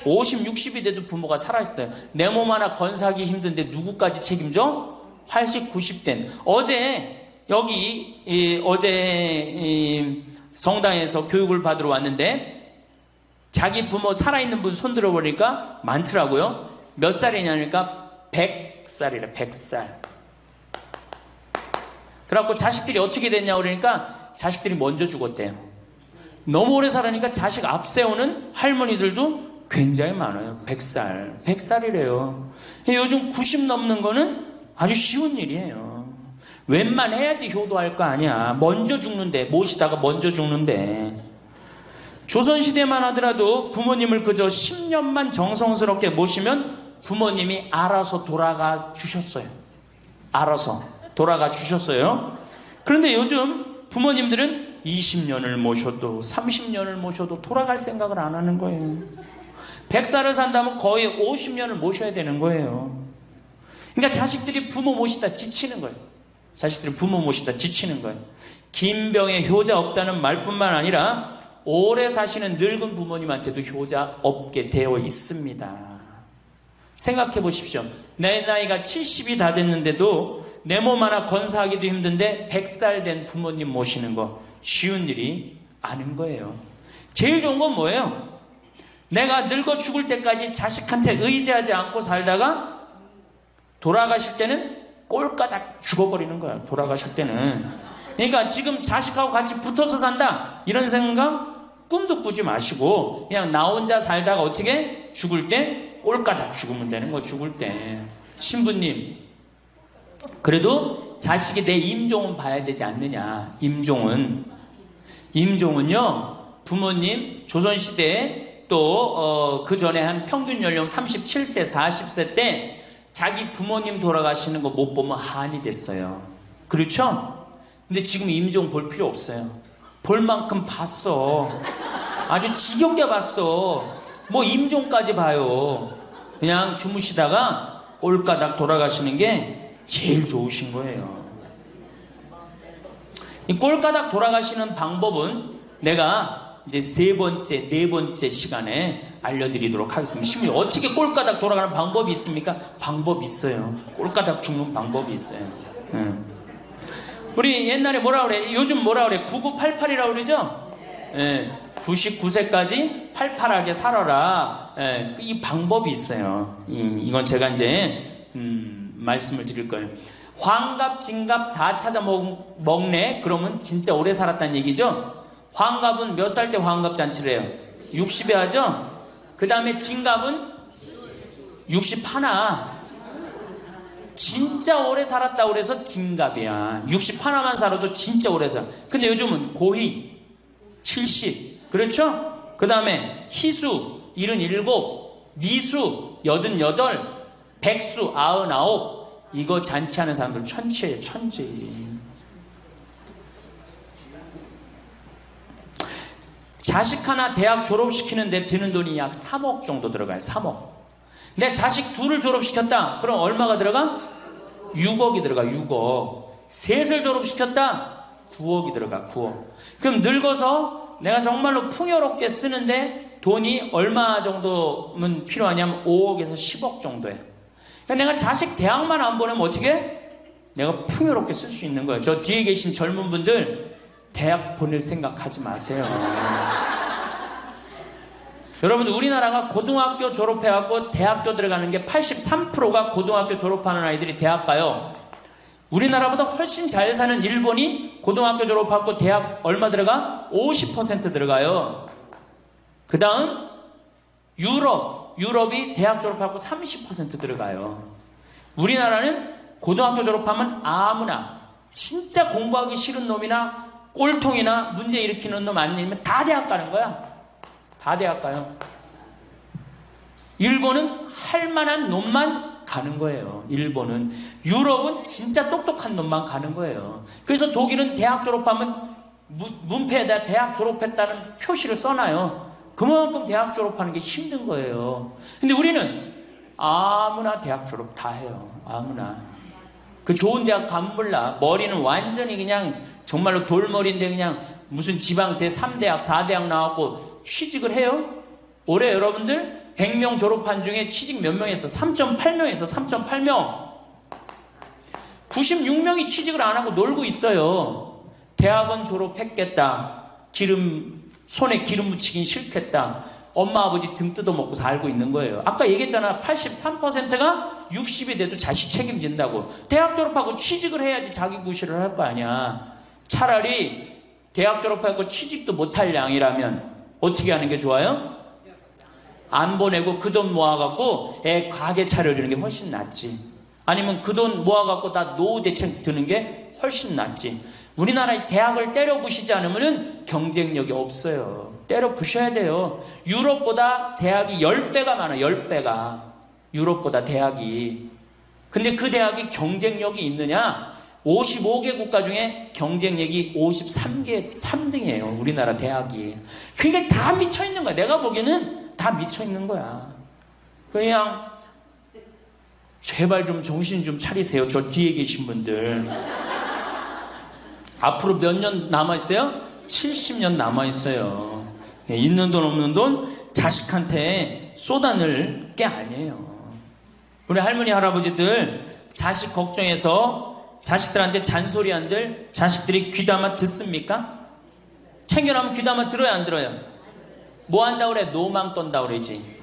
50, 60이 돼도 부모가 살아있어요. 내 몸 하나 건사하기 힘든데 누구까지 책임져? 80, 90된. 어제 성당에서 교육을 받으러 왔는데 자기 부모 살아있는 분 손 들어보니까 많더라고요. 몇 살이냐니까 100살이래, 100살. 그래갖고 자식들이 어떻게 됐냐고 그러니까 자식들이 먼저 죽었대요. 너무 오래 살으니까 자식 앞세우는 할머니들도 굉장히 많아요. 100살. 100살이래요. 요즘 90 넘는 거는 아주 쉬운 일이에요. 웬만해야지 효도할 거 아니야. 먼저 죽는데, 모시다가 먼저 죽는데. 조선시대만 하더라도 부모님을 그저 10년만 정성스럽게 모시면 부모님이 알아서 돌아가 주셨어요. 알아서 돌아가 주셨어요. 그런데 요즘 부모님들은 20년을 모셔도 30년을 모셔도 돌아갈 생각을 안 하는 거예요. 100살을 산다면 거의 50년을 모셔야 되는 거예요. 그러니까 자식들이 부모 모시다 지치는 거예요. 자식들이 부모 모시다 지치는 거예요. 김병에 효자 없다는 말뿐만 아니라 오래 사시는 늙은 부모님한테도 효자 없게 되어 있습니다. 생각해 보십시오. 내 나이가 70이 다 됐는데도 내 몸 하나 건사하기도 힘든데 100살 된 부모님 모시는 거 쉬운 일이 아닌 거예요. 제일 좋은 건 뭐예요? 내가 늙어 죽을 때까지 자식한테 의지하지 않고 살다가 돌아가실 때는 꼴까닥 죽어버리는 거야. 돌아가실 때는. 그러니까 지금 자식하고 같이 붙어서 산다 이런 생각 꿈도 꾸지 마시고 그냥 나 혼자 살다가 어떻게 죽을 때 꼴까닥 죽으면 되는 거. 죽을 때 신부님 그래도 자식이 내 임종은 봐야 되지 않느냐. 임종은요 부모님 조선시대에 또 그 전에 한 평균 연령 37세 40세 때 자기 부모님 돌아가시는 거 못 보면 한이 됐어요. 그렇죠? 근데 지금 임종 볼 필요 없어요. 볼 만큼 봤어. 아주 지겹게 봤어. 뭐 임종까지 봐요. 그냥 주무시다가 꼴까닥 돌아가시는 게 제일 좋으신 거예요. 이 꼴까닥 돌아가시는 방법은 내가 이제 네 번째 시간에 알려드리도록 하겠습니다. 신부님 어떻게 꼴까닥 돌아가는 방법이 있습니까? 방법이 있어요. 꼴까닥 죽는 방법이 있어요. 우리 옛날에 뭐라 그래? 요즘 뭐라 그래? 9988이라고 그러죠? 99세까지 팔팔하게 살아라. 이 방법이 있어요. 이건 제가 이제 말씀을 드릴 거예요. 환갑, 진갑 다 찾아 먹네? 그러면 진짜 오래 살았다는 얘기죠? 환갑은 몇 살 때 환갑 잔치를 해요? 60에 하죠? 그 다음에 진갑은 61. 진짜 오래 살았다고 그래서 진갑이야. 61만 살아도 진짜 오래 살아. 근데 요즘은 고희 70. 그렇죠? 그 다음에 희수 77, 미수 88, 백수 99. 이거 잔치하는 사람들 천치예요. 천치. 자식 하나 대학 졸업시키는데 드는 돈이 약 3억 정도 들어가요. 3억. 내 자식 둘을 졸업시켰다. 그럼 얼마가 들어가? 6억이 들어가. 6억. 셋을 졸업시켰다. 9억이 들어가. 9억. 그럼 늙어서 내가 정말로 풍요롭게 쓰는데 돈이 얼마 정도면 필요하냐면 5억에서 10억 정도예요. 그러니까 내가 자식 대학만 안 보내면 어떻게? 내가 풍요롭게 쓸 수 있는 거예요. 저 뒤에 계신 젊은 분들 대학 보낼 생각하지 마세요. 여러분들 우리나라가 고등학교 졸업해갖고 대학교 들어가는 게 83%가 고등학교 졸업하는 아이들이 대학 가요. 우리나라보다 훨씬 잘 사는 일본이 고등학교 졸업하고 대학 얼마 들어가? 50% 들어가요. 그 다음 유럽이 대학 졸업하고 30% 들어가요. 우리나라는 고등학교 졸업하면 아무나 진짜 공부하기 싫은 놈이나 꼴통이나 문제 일으키는 놈 아니면 다 대학 가는 거야. 다 대학 가요. 일본은 할 만한 놈만 가는 거예요. 일본은. 유럽은 진짜 똑똑한 놈만 가는 거예요. 그래서 독일은 대학 졸업하면 문패에다 대학 졸업했다는 표시를 써놔요. 그만큼 대학 졸업하는 게 힘든 거예요. 근데 우리는 아무나 대학 졸업 다 해요. 아무나. 그 좋은 대학 가면 몰라. 머리는 완전히 그냥 정말로 돌머리인데 그냥 무슨 지방 제3대학, 4대학 나왔고 취직을 해요? 올해 여러분들 100명 졸업한 중에 취직 몇 명 했어? 3.8명에서 3.8명. 96명이 취직을 안 하고 놀고 있어요. 대학원 졸업했겠다. 손에 기름 묻히긴 싫겠다. 엄마 아버지 등 뜯어먹고 살고 있는 거예요. 아까 얘기했잖아. 83%가 60이 돼도 자식 책임진다고. 대학 졸업하고 취직을 해야지 자기 구실을 할 거 아니야. 차라리 대학 졸업하고 취직도 못할 양이라면 어떻게 하는 게 좋아요? 안 보내고 그 돈 모아갖고 애 가게 차려주는 게 훨씬 낫지. 아니면 그 돈 모아갖고 다 노후 대책 드는 게 훨씬 낫지. 우리나라의 대학을 때려 부시지 않으면 경쟁력이 없어요. 때려 부셔야 돼요. 유럽보다 대학이 10배가 많아요. 10배가. 유럽보다 대학이. 근데 그 대학이 경쟁력이 있느냐? 55개 국가 중에 경쟁력이 53개 3등이에요. 우리나라 대학이. 그러니까 다 미쳐있는 거야. 내가 보기에는 다 미쳐있는 거야. 그냥 제발 좀 정신 좀 차리세요. 저 뒤에 계신 분들. 앞으로 몇 년 남아있어요? 70년 남아있어요. 있는 돈 없는 돈 자식한테 쏟아낼 게 아니에요. 우리 할머니 할아버지들 자식 걱정해서 자식들한테 잔소리한들 자식들이 귀담아 듣습니까? 챙겨나면 귀담아 들어야 안 들어요? 뭐 한다 그래? 노망 떤다 그러지.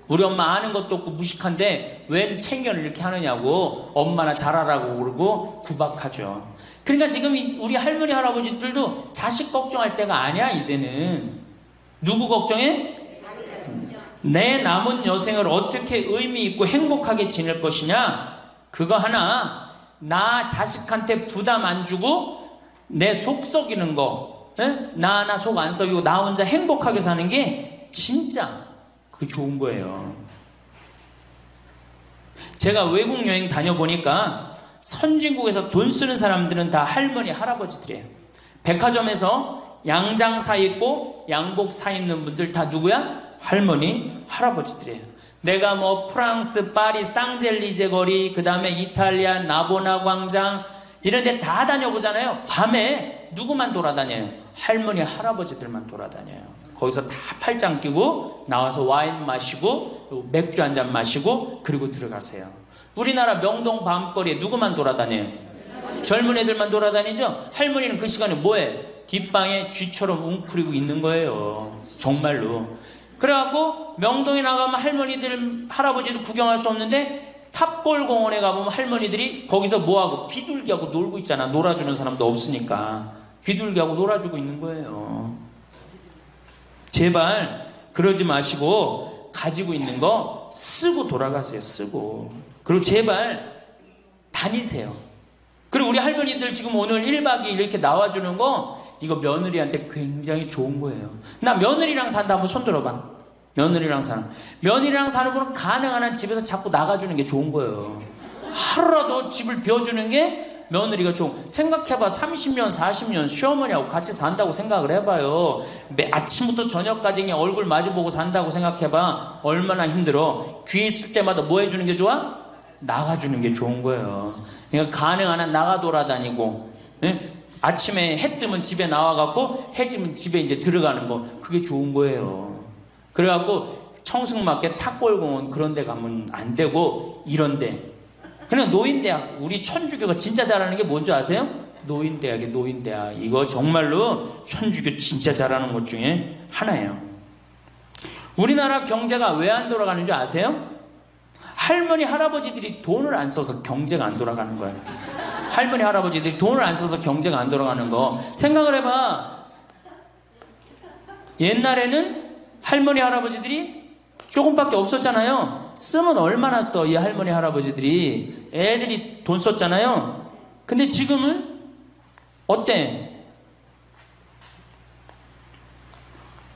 우리 엄마 아는 것도 없고 무식한데 웬 챙겨를 이렇게 하느냐고 엄마나 잘하라고 그러고 구박하죠. 그러니까 지금 우리 할머니 할아버지들도 자식 걱정할 때가 아니야. 이제는 누구 걱정해? 내 남은 여생을 어떻게 의미 있고 행복하게 지낼 것이냐, 그거 하나. 나 자식한테 부담 안 주고 내 속 썩이는 거, 나 하나 속 안 썩이고 나 혼자 행복하게 사는 게 진짜 그 좋은 거예요. 제가 외국 여행 다녀보니까 선진국에서 돈 쓰는 사람들은 다 할머니 할아버지들이에요. 백화점에서 양장 사 입고 양복 사 입는 분들 다 누구야? 할머니 할아버지들이에요. 내가 뭐 프랑스 파리 쌍젤리제 거리, 그 다음에 이탈리아 나보나 광장 이런 데 다 다녀보잖아요. 밤에 누구만 돌아다녀요? 할머니 할아버지들만 돌아다녀요. 거기서 다 팔짱 끼고 나와서 와인 마시고 맥주 한 잔 마시고 그리고 들어가세요. 우리나라 명동 밤거리에 누구만 돌아다녀요? 젊은 애들만 돌아다니죠? 할머니는 그 시간에 뭐해? 뒷방에 쥐처럼 웅크리고 있는 거예요. 정말로. 그래갖고 명동에 나가면 할머니들 할아버지도 구경할 수 없는데 탑골 공원에 가보면 할머니들이 거기서 뭐하고 비둘기하고 놀고 있잖아. 놀아주는 사람도 없으니까 비둘기하고 놀아주고 있는 거예요. 제발 그러지 마시고 가지고 있는 거 쓰고 돌아가세요. 쓰고. 그리고 제발 다니세요. 그리고 우리 할머니들 지금 오늘 1박 2일 이렇게 나와주는 거 이거 며느리한테 굉장히 좋은 거예요. 나 며느리랑 산다 한번 손 들어봐. 며느리랑 사는. 며느리랑 사는 분은 가능한 한 집에서 자꾸 나가주는 게 좋은 거예요. 하루라도 집을 비워주는 게 며느리가 좋은. 생각해봐. 30년 40년 시어머니하고 같이 산다고 생각을 해봐요. 아침부터 저녁까지 그냥 얼굴 마주보고 산다고 생각해봐. 얼마나 힘들어. 귀에 있을 때마다 뭐 해주는 게 좋아? 나가주는 게 좋은 거예요. 그러니까 가능한 한 나가 돌아다니고, 예? 아침에 해 뜨면 집에 나와갖고 해 지면 집에 이제 들어가는 거, 그게 좋은 거예요. 그래갖고 청승맞게 탑골공원 그런 데 가면 안 되고 이런 데. 그냥 노인대학, 우리 천주교가 진짜 잘하는 게 뭔지 아세요? 노인대학이에요. 노인대학. 이거 정말로 천주교 진짜 잘하는 것 중에 하나예요. 우리나라 경제가 왜 안 돌아가는 줄 아세요? 할머니 할아버지들이 돈을 안 써서 경제가 안 돌아가는 거예요. 할머니 할아버지들이 돈을 안 써서 경제가 안 돌아가는 거 생각을 해봐. 옛날에는 할머니 할아버지들이 조금밖에 없었잖아요. 쓰면 얼마나 써, 이 할머니 할아버지들이. 애들이 돈 썼잖아요. 근데 지금은 어때?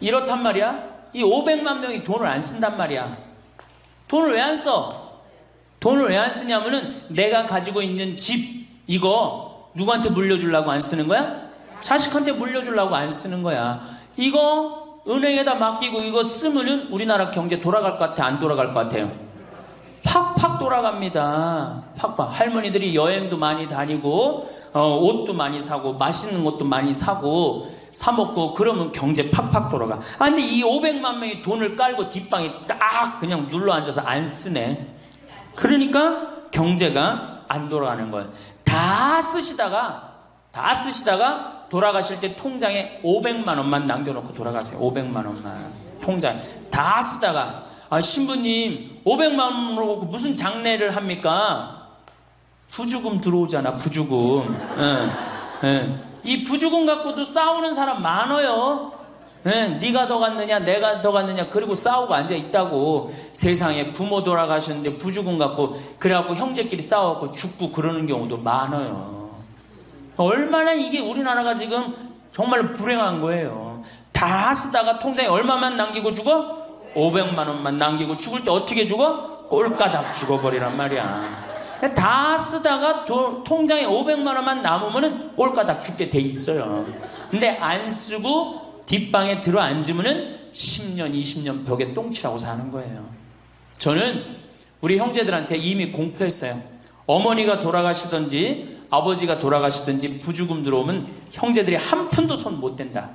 이렇단 말이야. 이 500만 명이 돈을 안 쓴단 말이야. 돈을 왜 안 써? 돈을 왜 안 쓰냐면은 내가 가지고 있는 집 이거 누구한테 물려주려고 안 쓰는 거야? 자식한테 물려주려고 안 쓰는 거야. 이거 은행에다 맡기고 이거 쓰면은 우리나라 경제 돌아갈 것 같아? 안 돌아갈 것 같아요? 팍팍 돌아갑니다. 팍팍. 할머니들이 여행도 많이 다니고 옷도 많이 사고 맛있는 것도 많이 사고 사 먹고 그러면 경제 팍팍 돌아가. 아 근데 이 500만 명이 돈을 깔고 뒷방에 딱 그냥 눌러 앉아서 안 쓰네. 그러니까 경제가 안 돌아가는 거예요. 다 쓰시다가 돌아가실 때 통장에 500만 원만 남겨놓고 돌아가세요. 500만 원만 통장에 다 쓰다가 신부님 500만 원으로 무슨 장례를 합니까? 부주금 들어오잖아. 부주금. 이 부주금 갖고도 싸우는 사람 많아요. 네가 더 갔느냐 내가 더 갔느냐 그리고 싸우고 앉아있다고. 세상에 부모 돌아가셨는데 부주금 갖고 그래갖고 형제끼리 싸워갖고 죽고 그러는 경우도 많아요. 얼마나 이게 우리나라가 지금 정말 불행한 거예요. 다 쓰다가 통장에 얼마만 남기고 죽어? 500만 원만 남기고 죽을 때 어떻게 죽어? 꼴까닥 죽어버리란 말이야. 다 쓰다가 통장에 500만 원만 남으면 꼴까닥 죽게 돼 있어요. 근데 안 쓰고 뒷방에 들어 앉으면 10년 20년 벽에 똥치라고 사는 거예요. 저는 우리 형제들한테 이미 공표했어요. 어머니가 돌아가시든지 아버지가 돌아가시든지 부주금 들어오면 형제들이 한 푼도 손 못 댄다.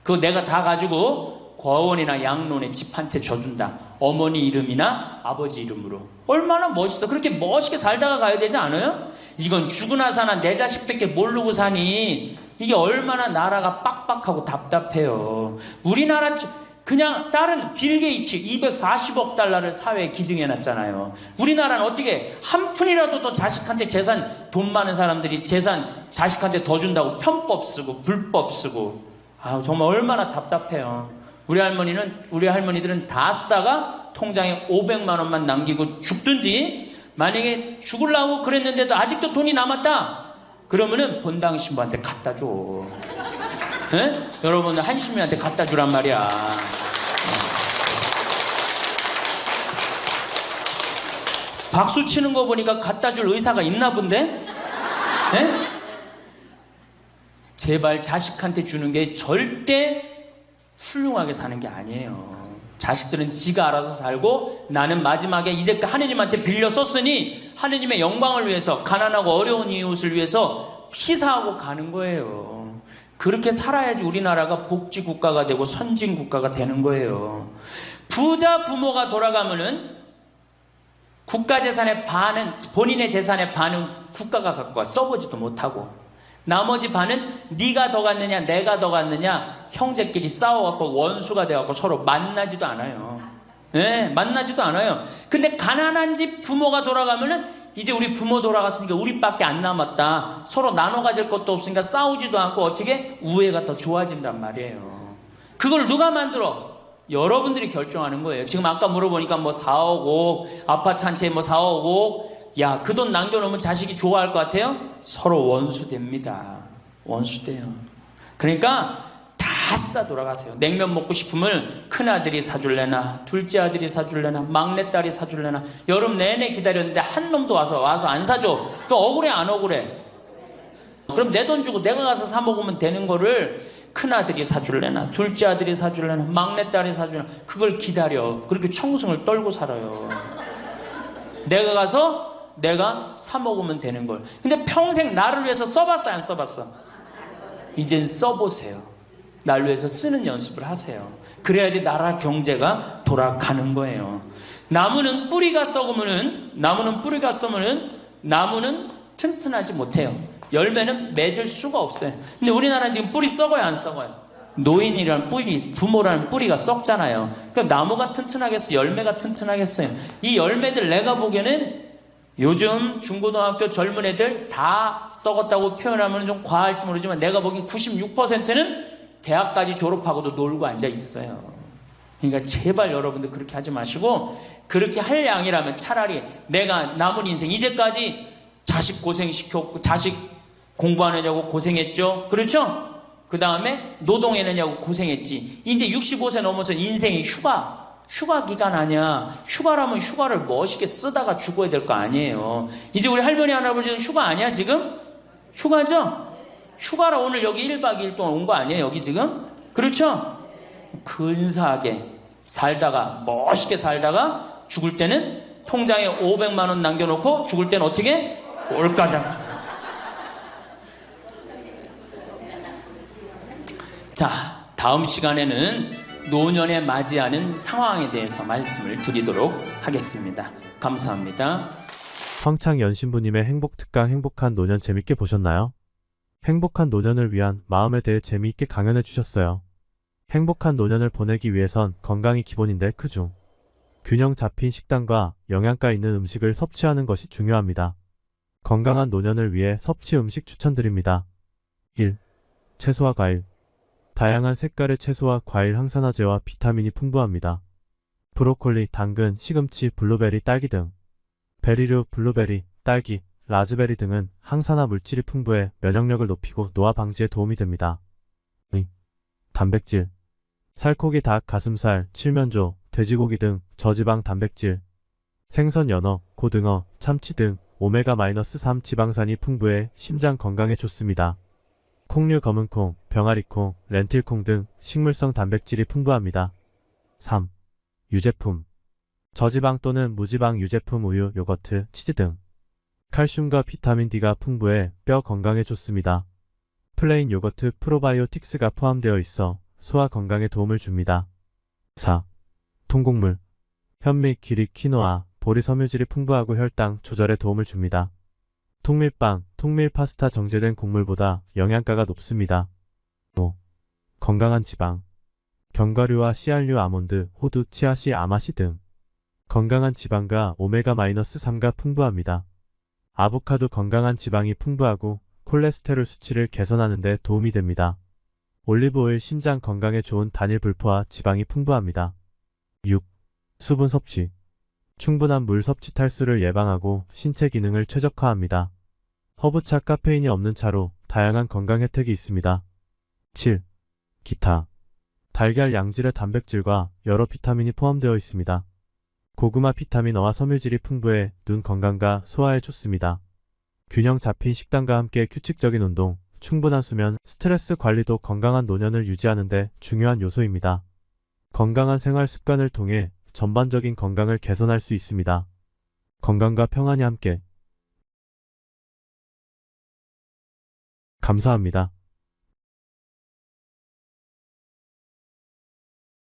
그거 내가 다 가지고 과원이나 양론에 집 한 채 줘준다. 어머니 이름이나 아버지 이름으로. 얼마나 멋있어. 그렇게 멋있게 살다가 가야 되지 않아요? 이건 죽으나 사나 내 자식밖에 모르고 사니 이게 얼마나 나라가 빡빡하고 답답해요. 우리나라 그냥 다른 빌 게이츠 240억 달러를 사회에 기증해놨잖아요. 우리나라는 어떻게 한 푼이라도 더 자식한테 재산, 돈 많은 사람들이 재산 자식한테 더 준다고 편법 쓰고 불법 쓰고. 아, 정말 얼마나 답답해요. 우리 할머니들은 다 쓰다가 통장에 500만 원만 남기고 죽든지, 만약에 죽으려고 그랬는데도 아직도 돈이 남았다 그러면은 본당 신부한테 갖다 줘. 네? 여러분들 한신부한테 갖다 주란 말이야. 박수 치는 거 보니까 갖다 줄 의사가 있나 본데? 네? 제발 자식한테 주는 게 절대 훌륭하게 사는 게 아니에요. 자식들은 지가 알아서 살고, 나는 마지막에 이제 하느님한테 빌려 썼으니 하느님의 영광을 위해서, 가난하고 어려운 이웃을 위해서 희사하고 가는 거예요. 그렇게 살아야지 우리나라가 복지국가가 되고 선진국가가 되는 거예요. 부자 부모가 돌아가면은 국가재산의 반은, 본인의 재산의 반은 국가가 갖고 와 써보지도 못하고, 나머지 반은 네가 더 갖느냐 내가 더 갖느냐 형제끼리 싸워갖고 원수가 돼갖고 서로 만나지도 않아요. 네, 만나지도 않아요. 근데 가난한 집 부모가 돌아가면은 이제 우리 부모 돌아갔으니까 우리밖에 안 남았다, 서로 나눠 가질 것도 없으니까 싸우지도 않고 어떻게 우애가 더 좋아진단 말이에요. 그걸 누가 만들어? 여러분들이 결정하는 거예요. 지금 아까 물어보니까 뭐 4억 5억 아파트 한 채 뭐 4억 5억, 야, 그 돈 남겨놓으면 자식이 좋아할 것 같아요? 서로 원수됩니다. 원수돼요. 그러니까 다 쓰다 돌아가세요. 냉면 먹고 싶으면 큰아들이 사줄래나 둘째 아들이 사줄래나 막내딸이 사줄래나 여름 내내 기다렸는데 한 놈도 와서 안 사줘. 그럼 억울해 안 억울해? 그럼 내 돈 주고 내가 가서 사 먹으면 되는 거를 큰아들이 사줄래나 둘째 아들이 사줄래나 막내딸이 사줄래나 그걸 기다려. 그렇게 청승을 떨고 살아요. 내가 가서 내가 사 먹으면 되는 걸. 근데 평생 나를 위해서 써봤어 안 써봤어? 이젠 써보세요. 나를 위해서 쓰는 연습을 하세요. 그래야지 나라 경제가 돌아가는 거예요. 나무는 뿌리가 썩으면은, 나무는 튼튼하지 못해요. 열매는 맺을 수가 없어요. 근데 우리나라는 지금 뿌리 썩어요 안 썩어요? 노인이라는 뿌리, 부모라는 뿌리가 썩잖아요. 그러니까 나무가 튼튼하겠어요? 열매가 튼튼하겠어요? 이 열매들 내가 보기에는 요즘 중고등학교 젊은 애들 다 썩었다고 표현하면 좀 과할지 모르지만 내가 보기엔 96%는 대학까지 졸업하고도 놀고 앉아 있어요. 그러니까 제발 여러분들 그렇게 하지 마시고, 그렇게 할 양이라면 차라리 내가 남은 인생, 이제까지 자식 고생시켰고 자식 공부하느냐고 고생했죠. 그렇죠? 그 다음에 노동해내냐고 고생했지. 이제 65세 넘어서 인생이 휴가 기간 아니야. 휴가라면 휴가를 멋있게 쓰다가 죽어야 될 거 아니에요. 이제 우리 할머니 할아버지는 휴가 아니야 지금? 휴가죠? 휴가라 오늘 여기 1박 2일 동안 온 거 아니에요 여기 지금? 그렇죠? 근사하게 살다가, 멋있게 살다가 죽을 때는 통장에 500만 원 남겨놓고 죽을 때는 어떻게? 올가당. 자, 다음 시간에는 노년에 맞이하는 상황에 대해서 말씀을 드리도록 하겠습니다. 감사합니다. 황창연신부님의 행복특강 행복한 노년 재밌게 보셨나요? 행복한 노년을 위한 마음에 대해 재미있게 강연해 주셨어요. 행복한 노년을 보내기 위해선 건강이 기본인데 그중 균형 잡힌 식단과 영양가 있는 음식을 섭취하는 것이 중요합니다. 건강한 노년을 위해 섭취 음식 추천드립니다. 1. 채소와 과일. 다양한 색깔의 채소와 과일 항산화제와 비타민이 풍부합니다. 브로콜리, 당근, 시금치, 블루베리, 딸기 등. 베리류, 블루베리, 딸기, 라즈베리 등은 항산화 물질이 풍부해 면역력을 높이고 노화 방지에 도움이 됩니다. 2. 단백질. 살코기, 닭, 가슴살, 칠면조, 돼지고기 등 저지방 단백질, 생선, 연어, 고등어, 참치 등 오메가-3 지방산이 풍부해 심장 건강에 좋습니다. 콩류, 검은콩, 병아리콩, 렌틸콩 등 식물성 단백질이 풍부합니다. 3. 유제품. 저지방 또는 무지방 유제품 우유, 요거트, 치즈 등. 칼슘과 비타민 D가 풍부해 뼈 건강에 좋습니다. 플레인 요거트 프로바이오틱스가 포함되어 있어 소화 건강에 도움을 줍니다. 4. 통곡물. 현미, 기리, 키노아, 보리, 섬유질이 풍부하고 혈당 조절에 도움을 줍니다. 통밀빵, 통밀 파스타 정제된 곡물보다 영양가가 높습니다. 5. 건강한 지방. 견과류와 씨알류, 아몬드, 호두, 치아씨, 아마씨 등. 건강한 지방과 오메가-3가 풍부합니다. 아보카도 건강한 지방이 풍부하고 콜레스테롤 수치를 개선하는 데 도움이 됩니다. 올리브오일 심장 건강에 좋은 단일 불포화 지방이 풍부합니다. 6. 수분 섭취. 충분한 물 섭취 탈수를 예방하고 신체 기능을 최적화합니다. 허브차 카페인이 없는 차로 다양한 건강 혜택이 있습니다. 7. 기타. 달걀 양질의 단백질과 여러 비타민이 포함되어 있습니다. 고구마 비타민어와 섬유질이 풍부해 눈 건강과 소화에 좋습니다. 균형 잡힌 식단과 함께 규칙적인 운동, 충분한 수면, 스트레스 관리도 건강한 노년을 유지하는 데 중요한 요소입니다. 건강한 생활 습관을 통해 전반적인 건강을 개선할 수 있습니다. 건강과 평안이 함께. 감사합니다.